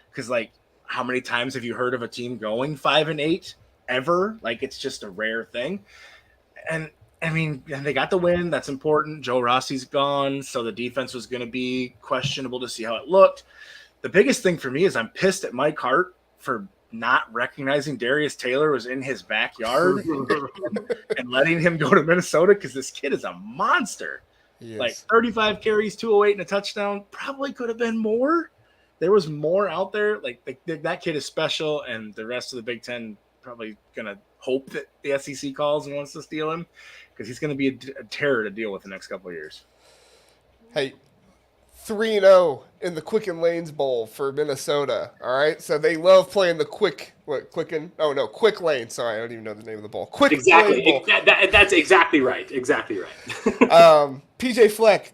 Because, like, how many times have you heard of a team going 5-8 ever? Like, it's just a rare thing. And I mean, they got the win. That's important. Joe Rossi's gone, so the defense was going to be questionable to see how it looked. The biggest thing for me is I'm pissed at Mike Hart for not recognizing Darius Taylor was in his backyard and letting him go to Minnesota because this kid is a monster. Yes. Like 35 carries, 208 and a touchdown. Probably could have been more. There was more out there. Like that kid is special, and the rest of the Big Ten probably going to hope that the SEC calls and wants to steal him because he's going to be a terror to deal with the next couple of years. Hey, 3-0 in the Quicken Lanes Bowl for Minnesota. All right, so they love playing the quick lane. Sorry, I don't even know the name of the bowl. Quick exactly. Lane Bowl. That's exactly right. Exactly right. PJ Fleck,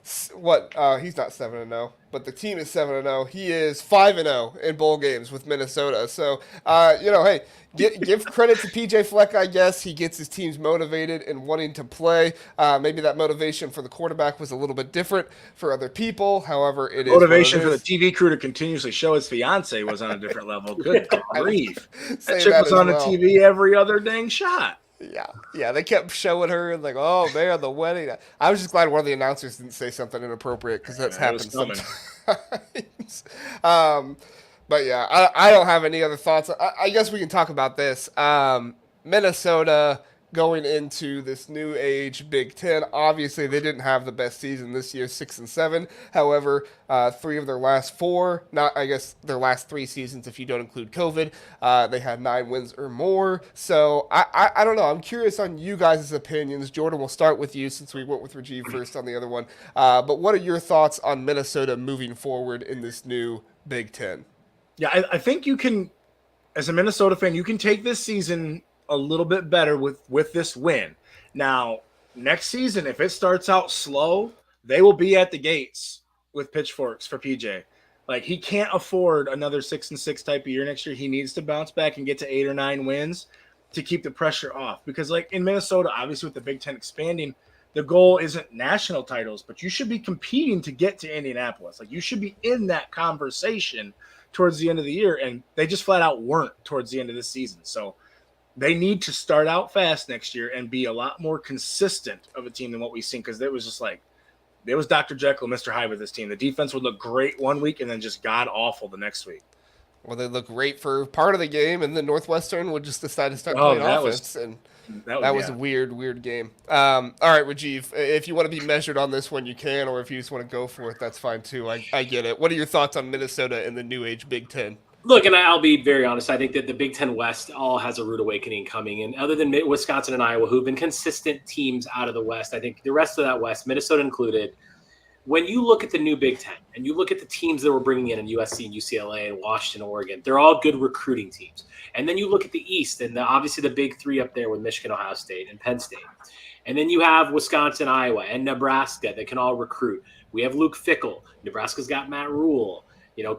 he's not 7-0, but the team is 7-0. He is 5-0 in bowl games with Minnesota. So, hey, give credit to PJ Fleck, I guess. He gets his teams motivated and wanting to play. Maybe that motivation for the quarterback was a little bit different for other people. However, it is motivation for the TV crew to continuously show his fiance was on a different level. Good grief. That chick was on the TV every other dang shot. Yeah, they kept showing her like, oh man, the wedding. I was just glad one of the announcers didn't say something inappropriate because that's happened sometimes. But yeah, I don't have any other thoughts. I guess we can talk about this. Minnesota going into this new age Big Ten. Obviously, they didn't have the best season this year, 6-7. However, 3 of their last 4, their last 3 seasons, if you don't include COVID, they had 9 wins or more. So I don't know. I'm curious on you guys' opinions. Jordan, we'll start with you since we went with Rajeev first on the other one. But what are your thoughts on Minnesota moving forward in this new Big Ten? Yeah, I think you can, as a Minnesota fan, you can take this season a little bit better with this win. Now, next season, if it starts out slow, they will be at the gates with pitchforks for PJ. Like, he can't afford another 6-6 type of year next year. He needs to bounce back and get to 8 or 9 wins to keep the pressure off. Because, like, in Minnesota, obviously with the Big Ten expanding, the goal isn't national titles, but you should be competing to get to Indianapolis. Like, you should be in that conversation towards the end of the year, and they just flat out weren't towards the end of this season. So they need to start out fast next year and be a lot more consistent of a team than what we've seen, because it was just like it was Dr. Jekyll, Mr. Hyde with this team. The defense would look great one week and then just god awful the next week. Well, they look great for part of the game, and then Northwestern would just decide to start playing offense, that was a weird game. All right, Rajeev, if you want to be measured on this one, you can, or if you just want to go for it, that's fine too. I get it. What are your thoughts on Minnesota in the new age Big Ten? Look, and I'll be very honest, I think that the Big Ten West all has a rude awakening coming. And other than Wisconsin and Iowa, who've been consistent teams out of the West, I think the rest of that West, Minnesota included, when you look at the new Big Ten and you look at the teams that we're bringing in USC and UCLA and Washington, Oregon, they're all good recruiting teams. And then you look at the East and obviously the big 3 up there with Michigan, Ohio State, and Penn State. And then you have Wisconsin, Iowa, and Nebraska that can all recruit. We have Luke Fickell. Nebraska's got Matt Rule.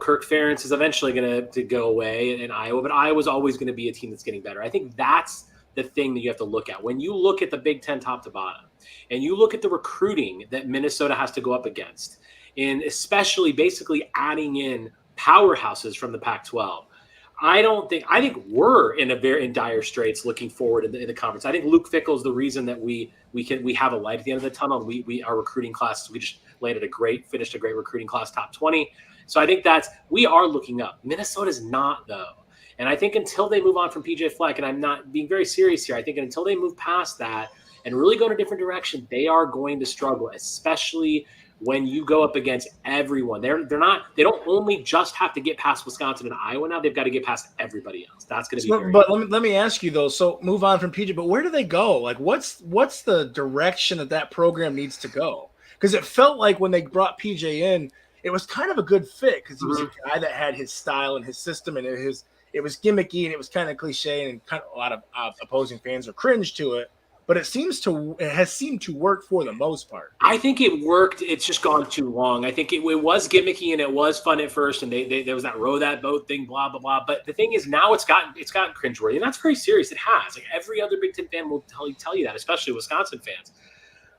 Kirk Ferentz is eventually going to go away in Iowa, but Iowa's always going to be a team that's getting better. I think that's the thing that you have to look at. When you look at the Big Ten top to bottom, and you look at the recruiting that Minnesota has to go up against, and especially basically adding in powerhouses from the Pac-12, I think we're in dire straits looking forward in the conference. I think Luke Fickell is the reason that we have a light at the end of the tunnel. Our recruiting classes, we just finished a great recruiting class, top 20. So I think we are looking up. Minnesota's not, though. And I think until they move on from PJ Fleck, and I'm not being very serious here, I think until they move past that and really go in a different direction, they are going to struggle, especially when you go up against everyone. They don't only just have to get past Wisconsin and Iowa now, they've got to get past everybody else. That's going to be very But let me ask you, though, so move on from PJ, but where do they go? Like, what's the direction that program needs to go? because it felt like when they brought PJ in, it was kind of a good fit because he was a guy that had his style and his system, and it was gimmicky and it was kind of cliche, and kind of a lot of opposing fans are cringe to it. But it has seemed to work for the most part. I think it worked. It's just gone too long. I think it was gimmicky and it was fun at first, and there was that row that boat thing, blah blah blah. But the thing is, now it's gotten cringeworthy, and that's very serious. It has. Like every other Big Ten fan will tell you that, especially Wisconsin fans.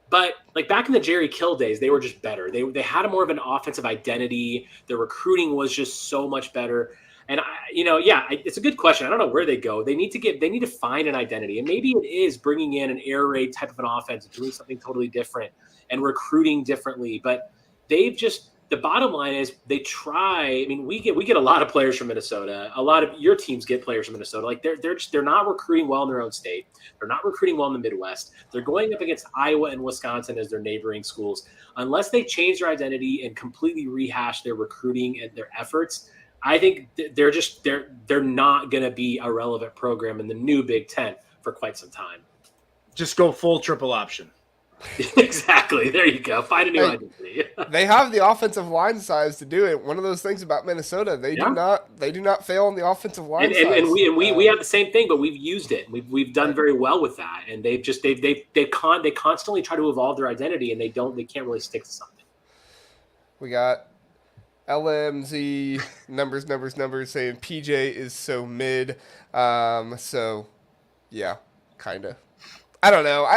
But like back in the Jerry Kill days, they were just better. They had a more of an offensive identity. Their recruiting was just so much better. And it's a good question. I don't know where they go. They need to find an identity, and maybe it is bringing in an air raid type of an offense, doing something totally different, and recruiting differently. But the bottom line is they try. I mean, we get a lot of players from Minnesota. A lot of your teams get players from Minnesota. Like they're not recruiting well in their own state. They're not recruiting well in the Midwest. They're going up against Iowa and Wisconsin as their neighboring schools. Unless they change their identity and completely rehash their recruiting and their efforts, I think they're not going to be a relevant program in the new Big Ten for quite some time. Just go full triple option. Exactly. There you go. Find a new identity. They have the offensive line size to do it. One of those things about Minnesota, they do not fail on the offensive line size. And we have the same thing, but we've used it. We've done very well with that, and they constantly try to evolve their identity, and they can't really stick to something. We got LMZ numbers saying PJ is so mid. So yeah, kind of. I don't know.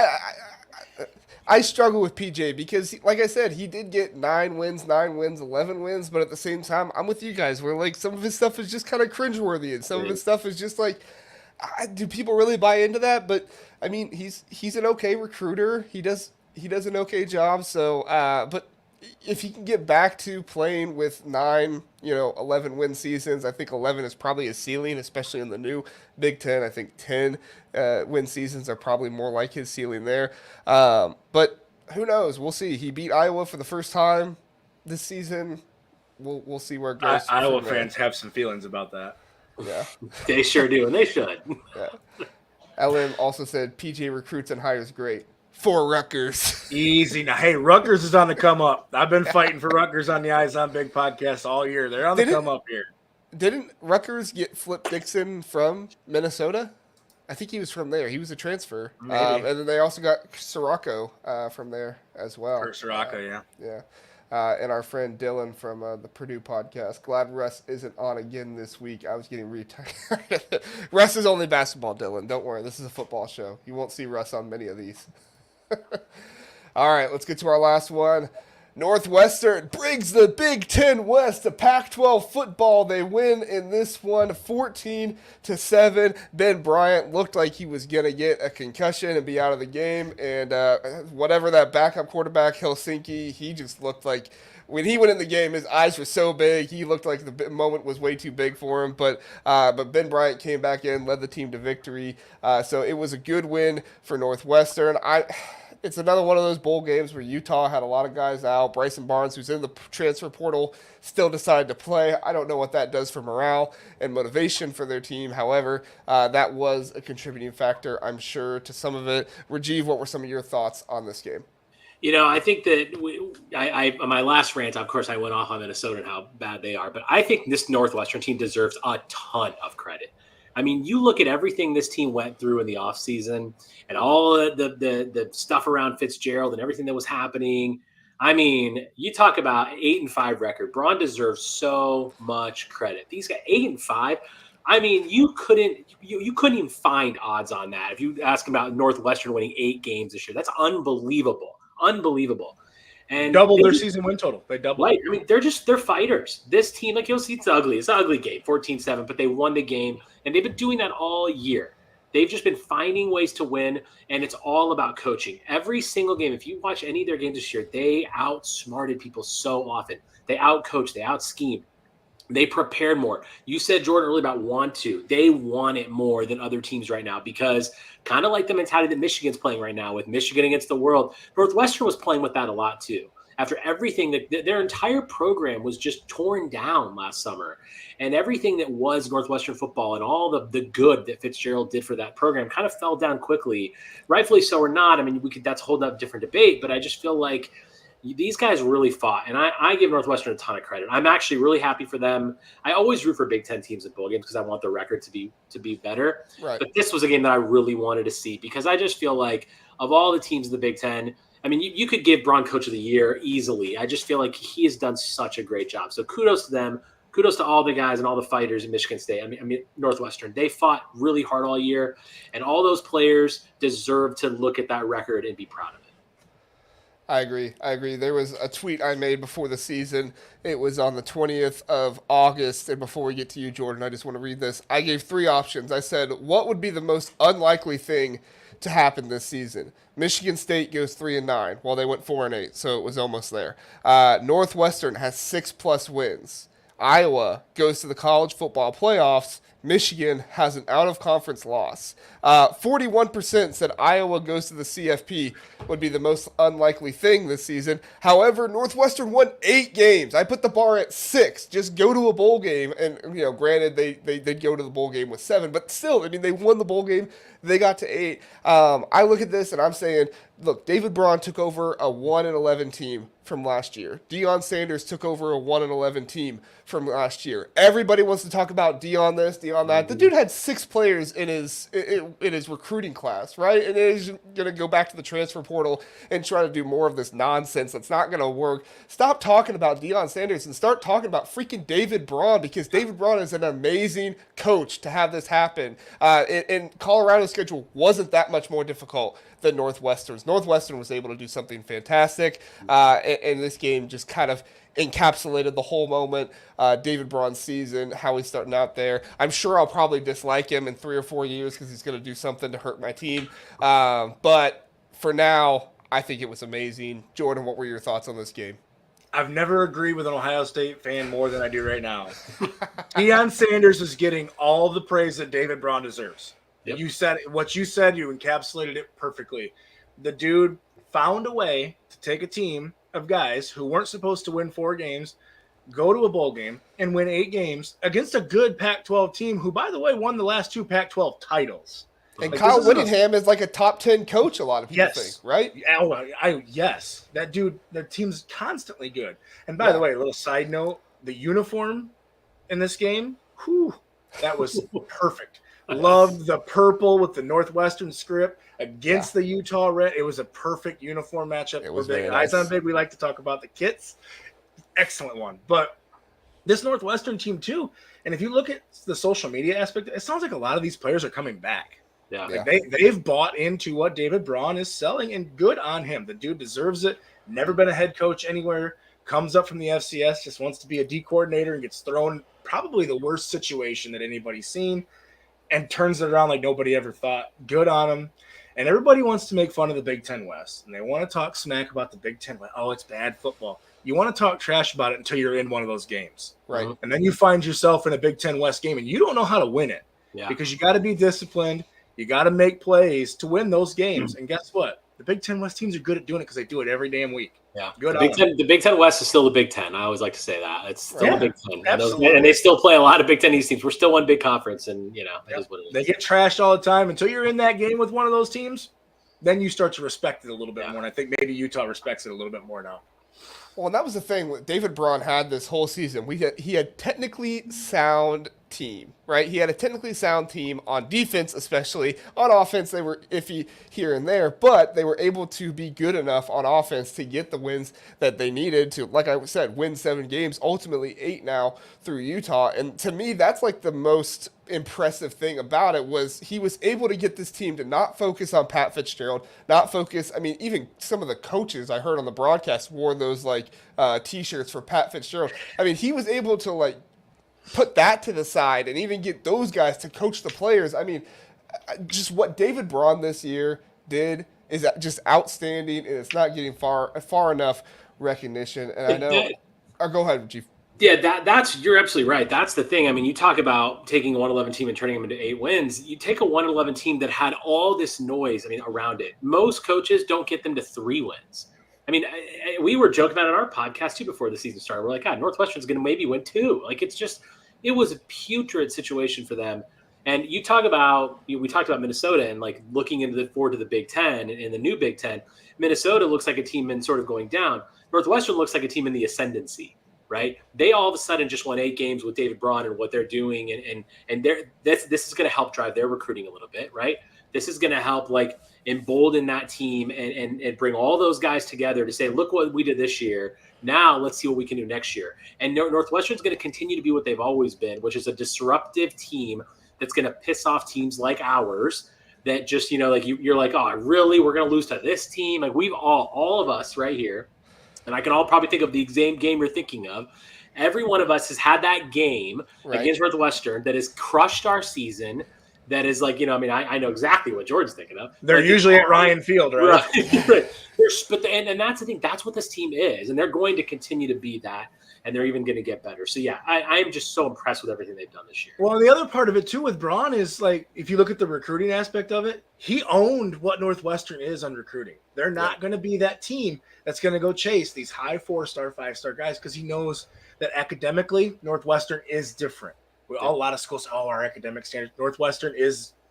I struggle with PJ because, like I said, he did get 9 wins, 11 wins, but at the same time, I'm with you guys where like some of his stuff is just kind of cringeworthy, and some of his stuff is just like, do people really buy into that? But I mean, he's an okay recruiter. He does an okay job. So, but if he can get back to playing with 9, 11 win seasons, I think 11 is probably his ceiling, especially in the new Big Ten. I think 10 win seasons are probably more like his ceiling there. But who knows? We'll see. He beat Iowa for the first time this season. We'll see where it goes. Iowa fans have some feelings about that. Yeah. They sure do, and they should. Yeah. LM also said PJ recruits and hires great. For Rutgers. Easy now. Hey, Rutgers is on the come up. I've been fighting for Rutgers on the Eyes on Big podcast all year. They're on the come up here. Didn't Rutgers get Flip Dixon from Minnesota? I think he was from there. He was a transfer. And then they also got Sirocco from there as well. Sirocco, yeah. Yeah. And our friend Dylan from the Purdue podcast. Glad Russ isn't on again this week. I was getting retired. Russ is only basketball, Dylan. Don't worry. This is a football show. You won't see Russ on many of these. All right, let's get to our last one. Northwestern brings the Big Ten West to Pac-12 football. They win in this one 14-7. Ben Bryant looked like he was going to get a concussion and be out of the game. And whatever that backup quarterback, Helsinki, he just looked like when he went in the game, his eyes were so big. He looked like the moment was way too big for him. But Ben Bryant came back in, led the team to victory. So it was a good win for Northwestern. It's another one of those bowl games where Utah had a lot of guys out. Bryson Barnes, who's in the transfer portal, still decided to play. I don't know what that does for morale and motivation for their team. However, that was a contributing factor, I'm sure, to some of it. Rajeev, what were some of your thoughts on this game? I think that on my last rant, of course, I went off on Minnesota and how bad they are. But I think this Northwestern team deserves a ton of credit. I mean, you look at everything this team went through in the offseason and all the stuff around Fitzgerald and everything that was happening. I mean, you talk about 8-5 record. Braun deserves so much credit. These guys 8-5. I mean, you couldn't even find odds on that. If you ask about Northwestern winning 8 games this year, that's unbelievable. Unbelievable. And double their season win total. They doubled. Right. I mean, they're fighters. This team, like you'll see, it's ugly. It's an ugly game, 14-7, but they won the game, and they've been doing that all year. They've just been finding ways to win, and it's all about coaching. Every single game, if you watch any of their games this year, they outsmarted people so often. They outcoached, they outschemed. They prepared more. You said, Jordan, earlier about want to. They want it more than other teams right now because kind of like the mentality that Michigan's playing right now with Michigan against the world, Northwestern was playing with that a lot too. After everything that their entire program was just torn down last summer, and everything that was Northwestern football and all the good that Fitzgerald did for that program kind of fell down quickly, rightfully so or not. I mean, that's a whole different debate, but I just feel like these guys really fought, and I give Northwestern a ton of credit. I'm actually really happy for them. I always root for Big Ten teams at bowl games because I want the record to be better. Right. But this was a game that I really wanted to see because I just feel like of all the teams in the Big Ten, I mean, you could give Braun Coach of the Year easily. I just feel like he has done such a great job. So kudos to them. Kudos to all the guys and all the fighters in Michigan State. I mean, Northwestern. They fought really hard all year, and all those players deserve to look at that record and be proud of it. I agree. There was a tweet I made before the season. It was on the 20th of August. And before we get to you, Jordan, I just want to read this. I gave 3 options. I said, what would be the most unlikely thing to happen this season? Michigan State goes 3-9. Well, they went 4-8, so it was almost there. Northwestern has 6+ wins. Iowa goes to the college football playoffs. Michigan has an out-of-conference loss. 41% said Iowa goes to the CFP would be the most unlikely thing this season. However, Northwestern won 8 games. I put the bar at 6. Just go to a bowl game. And, granted, they did go to the bowl game with 7. But still, I mean, they won the bowl game. They got to 8. I look at this, and I'm saying, look, David Braun took over a 1-11 team from last year. Deion Sanders took over a 1-11 team from last year. Everybody wants to talk about Deion this, Deion that. The dude had 6 players in his recruiting class, right? And he's going to go back to the transfer portal and try to do more of this nonsense that's not going to work. Stop talking about Deion Sanders and start talking about freaking David Braun, because David Braun is an amazing coach to have this happen. And Colorado's schedule wasn't that much more difficult than Northwestern's. Northwestern was able to do something fantastic, and this game just kind of encapsulated the whole moment. David Braun's season, how he's starting out there. I'm sure I'll probably dislike him in 3 or 4 years because he's going to do something to hurt my team. But for now, I think it was amazing. Jordan, what were your thoughts on this game? I've never agreed with an Ohio State fan more than I do right now. Deion Sanders is getting all the praise that David Braun deserves. Yep. You said what you said. You encapsulated it perfectly. The dude found a way to take a team of guys who weren't supposed to win 4 games, go to a bowl game, and win 8 games against a good Pac-12 team who, by the way, won the last 2 Pac-12 titles. And like, Kyle Whittingham is like a top 10 coach, a lot of people think, right? Yes. That dude, their team's constantly good. And by the way, a little side note, the uniform in this game, that was perfect. Loved the purple with the Northwestern script against the Utah red. It was a perfect uniform matchup. It was big. Nice. Eyes on Big, we like to talk about the kits. Excellent one. But this Northwestern team too, and if you look at the social media aspect, it sounds like a lot of these players are coming back. Yeah. They've bought into what David Braun is selling, and good on him. The dude deserves it. Never been a head coach anywhere. Comes up from the FCS, just wants to be a D coordinator and gets thrown probably the worst situation that anybody's seen, and turns it around like nobody ever thought. Good on him. And everybody wants to make fun of the Big Ten West, and they want to talk smack about the Big Ten West. Oh, it's bad football. You want to talk trash about it until you're in one of those games. Right. And then you find yourself in a Big Ten West game, and you don't know how to win it because you got to be disciplined. You got to make plays to win those games. And guess what? The Big Ten West teams are good at doing it because they do it every damn week. Yeah. Good. The Big Ten West is still the Big Ten. I always like to say that. It's still the Big Ten. Absolutely. And they still play a lot of Big Ten East teams. We're still one big conference, and, it is what it is. They get trashed all the time. Until you're in that game with one of those teams, then you start to respect it a little bit more. And I think maybe Utah respects it a little bit more now. Well, and that was the thing David Braun had this whole season. He had technically sound team, right? He had a technically sound team on defense, especially. On offense, they were iffy here and there, but they were able to be good enough on offense to get the wins that they needed to, like I said, win 7 games, ultimately 8 now through Utah. And to me, that's like the most impressive thing about it was he was able to get this team to not focus on Pat Fitzgerald, not focus. I mean, even some of the coaches I heard on the broadcast wore those like T-shirts for Pat Fitzgerald. I mean, he was able to like put that to the side and even get those guys to coach the players. I mean, just what David Braun this year did is just outstanding, and it's not getting far enough recognition. And I know, go ahead, Rajeev. Yeah, you're absolutely right. That's the thing. I mean, you talk about taking a 1-11 team and turning them into 8 wins. You take a 1-11 team that had all this noise, around it. Most coaches don't get them to 3 wins. I mean, we were joking about it on our podcast too before the season started. We're like, God, Northwestern's going to maybe win 2. Like, it was a putrid situation for them. And we talked about Minnesota and like looking forward to the Big Ten and the new Big Ten. Minnesota looks like a team in sort of going down. Northwestern looks like a team in the ascendancy, right? They all of a sudden just won 8 games with David Braun and what they're doing, and this is going to help drive their recruiting a little bit, right? This is going to help like embolden that team and bring all those guys together to say, look what we did this year. Now let's see what we can do next year. And Northwestern's going to continue to be what they've always been, which is a disruptive team that's going to piss off teams like ours that just, like you're like, oh, really? We're going to lose to this team? Like we've all of us right here, and I can all probably think of the exact game you're thinking of. Every one of us has had that game against Northwestern that has crushed our season. That is like, I know exactly what Jordan's thinking of. They're like, usually at Ryan Field, right? Right. And that's the thing. That's what this team is. And they're going to continue to be that. And they're even going to get better. So, yeah, I am just so impressed with everything they've done this year. Well, the other part of it, too, with Braun is, like, if you look at the recruiting aspect of it, he owned what Northwestern is on recruiting. They're not going to be that team that's going to go chase these high 4-star, 5-star guys because he knows that academically Northwestern is different. A lot of schools, our academic standards. Northwestern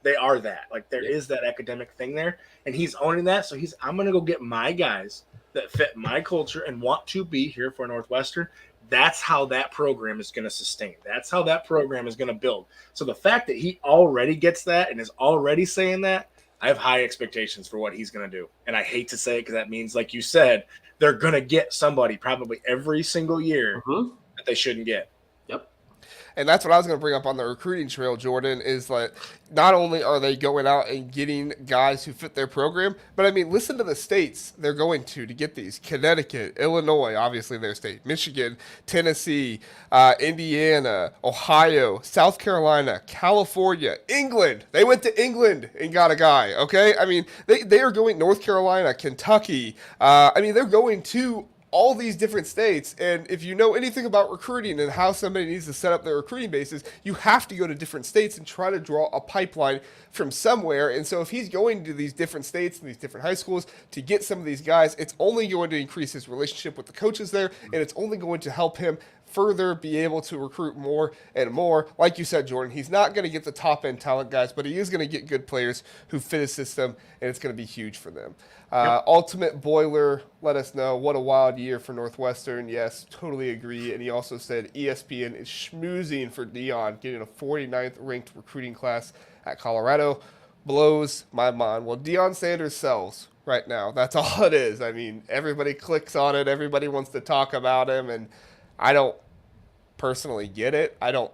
they are that. Like, there is that academic thing there, and he's owning that. So I'm going to go get my guys that fit my culture and want to be here for Northwestern. That's how that program is going to sustain. That's how that program is going to build. So the fact that he already gets that and is already saying that, I have high expectations for what he's going to do. And I hate to say it because that means, like you said, they're going to get somebody probably every single year that they shouldn't get. And that's what I was going to bring up on the recruiting trail, Jordan, is like not only are they going out and getting guys who fit their program, but I mean, listen to the states they're going to get these. Connecticut, Illinois, obviously their state, Michigan, Tennessee, Indiana, Ohio, South Carolina, California, England. They went to England and got a guy, okay? I mean, they are going North Carolina, Kentucky. They're going to all these different states, and if you know anything about recruiting and how somebody needs to set up their recruiting bases, you have to go to different states and try to draw a pipeline from somewhere. And so if he's going to these different states and these different high schools to get some of these guys, it's only going to increase his relationship with the coaches there, and it's only going to help him further be able to recruit more and more. Like you said, Jordan, he's not going to get the top-end talent guys, but he is going to get good players who fit his system, and it's going to be huge for them. Ultimate Boiler let us know what a wild year for Northwestern. Yes, totally agree. And he also said ESPN is schmoozing for Dion getting a 49th ranked recruiting class at Colorado. Blows my mind. Well, Deion Sanders sells right now. That's all it is. I mean, everybody clicks on it. Everybody wants to talk about him, and I don't personally get it. I don't,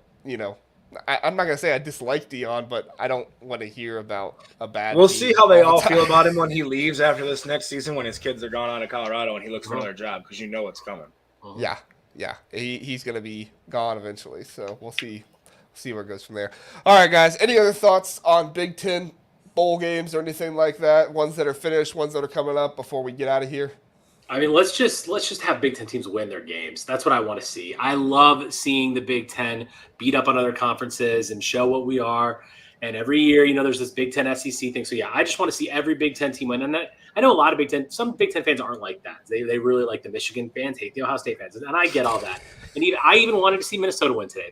I'm not going to say I dislike Dion, but I don't want to hear about a bad We'll team see how they all the feel time. about him when he leaves after this next season, when his kids are gone out of Colorado and he looks for another job, because you know what's coming. Yeah. He's going to be gone eventually, so we'll see where it goes from there. All right, guys, any other thoughts on Big Ten bowl games or anything like that? Ones that are finished, ones that are coming up before we get out of here? I mean, let's just have Big Ten teams win their games. That's what I want to see. I love seeing the Big Ten beat up on other conferences and show what we are. And every year, there's this Big Ten SEC thing. So, yeah, I just want to see every Big Ten team win. And I know a lot of some Big Ten fans aren't like that. They really like the Michigan fans, hate the Ohio State fans. And I get all that. And I even wanted to see Minnesota win today.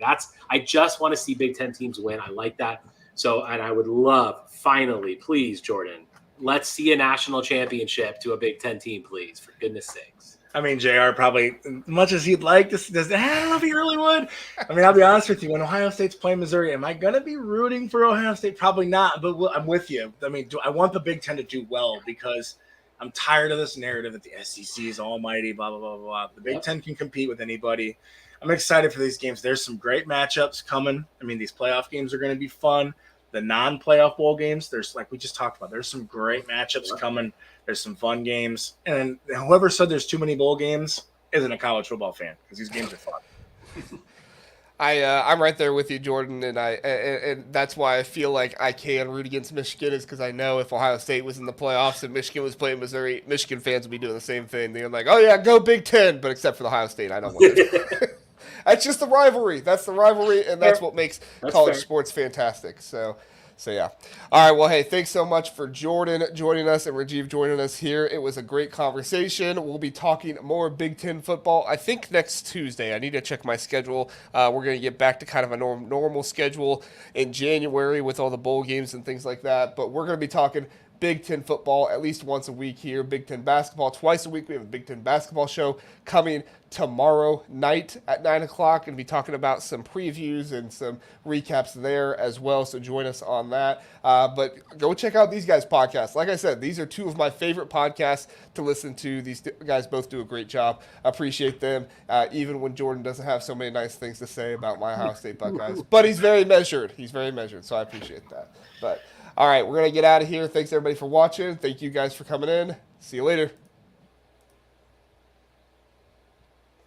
I just want to see Big Ten teams win. I like that. So, and I would love, finally, please, Jordan, let's see a national championship to a Big Ten team, please, for goodness sakes. I mean, JR probably, much as he'd like to, I don't know if he really would. I mean, I'll be honest with you. When Ohio State's playing Missouri, am I going to be rooting for Ohio State? Probably not, but I'm with you. I mean, I want the Big Ten to do well because I'm tired of this narrative that the SEC is almighty, blah, blah, blah, blah. The Big Ten can compete with anybody. I'm excited for these games. There's some great matchups coming. I mean, these playoff games are going to be fun. The non-playoff bowl games, there's, like we just talked about, there's some great matchups coming. There's some fun games. And whoever said there's too many bowl games isn't a college football fan, because these games are fun. I'm right there with you, Jordan, and that's why I feel like I can root against Michigan, is because I know if Ohio State was in the playoffs and Michigan was playing Missouri, Michigan fans would be doing the same thing. They're like, oh yeah, go Big Ten, but except for the Ohio State, I don't want it. That's just the rivalry. That's the rivalry, and that's what makes college sports fantastic. So yeah. All right, well, hey, thanks so much for Jordan joining us and Rajeev joining us here. It was a great conversation. We'll be talking more Big Ten football, I think, next Tuesday. I need to check my schedule. We're going to get back to kind of a normal schedule in January with all the bowl games and things like that. But we're going to be talking Big Ten football at least once a week here, Big Ten basketball twice a week. We have a Big Ten basketball show coming tomorrow night at 9 o'clock, and be talking about some previews and some recaps there as well, so join us on that. But go check out these guys' podcasts. Like I said, these are two of my favorite podcasts to listen to. These guys both do a great job. I appreciate them, even when Jordan doesn't have so many nice things to say about my Ohio State Buckeyes. But he's very measured. So I appreciate that. But all right, we're going to get out of here. Thanks, everybody, for watching. Thank you guys for coming in. See you later.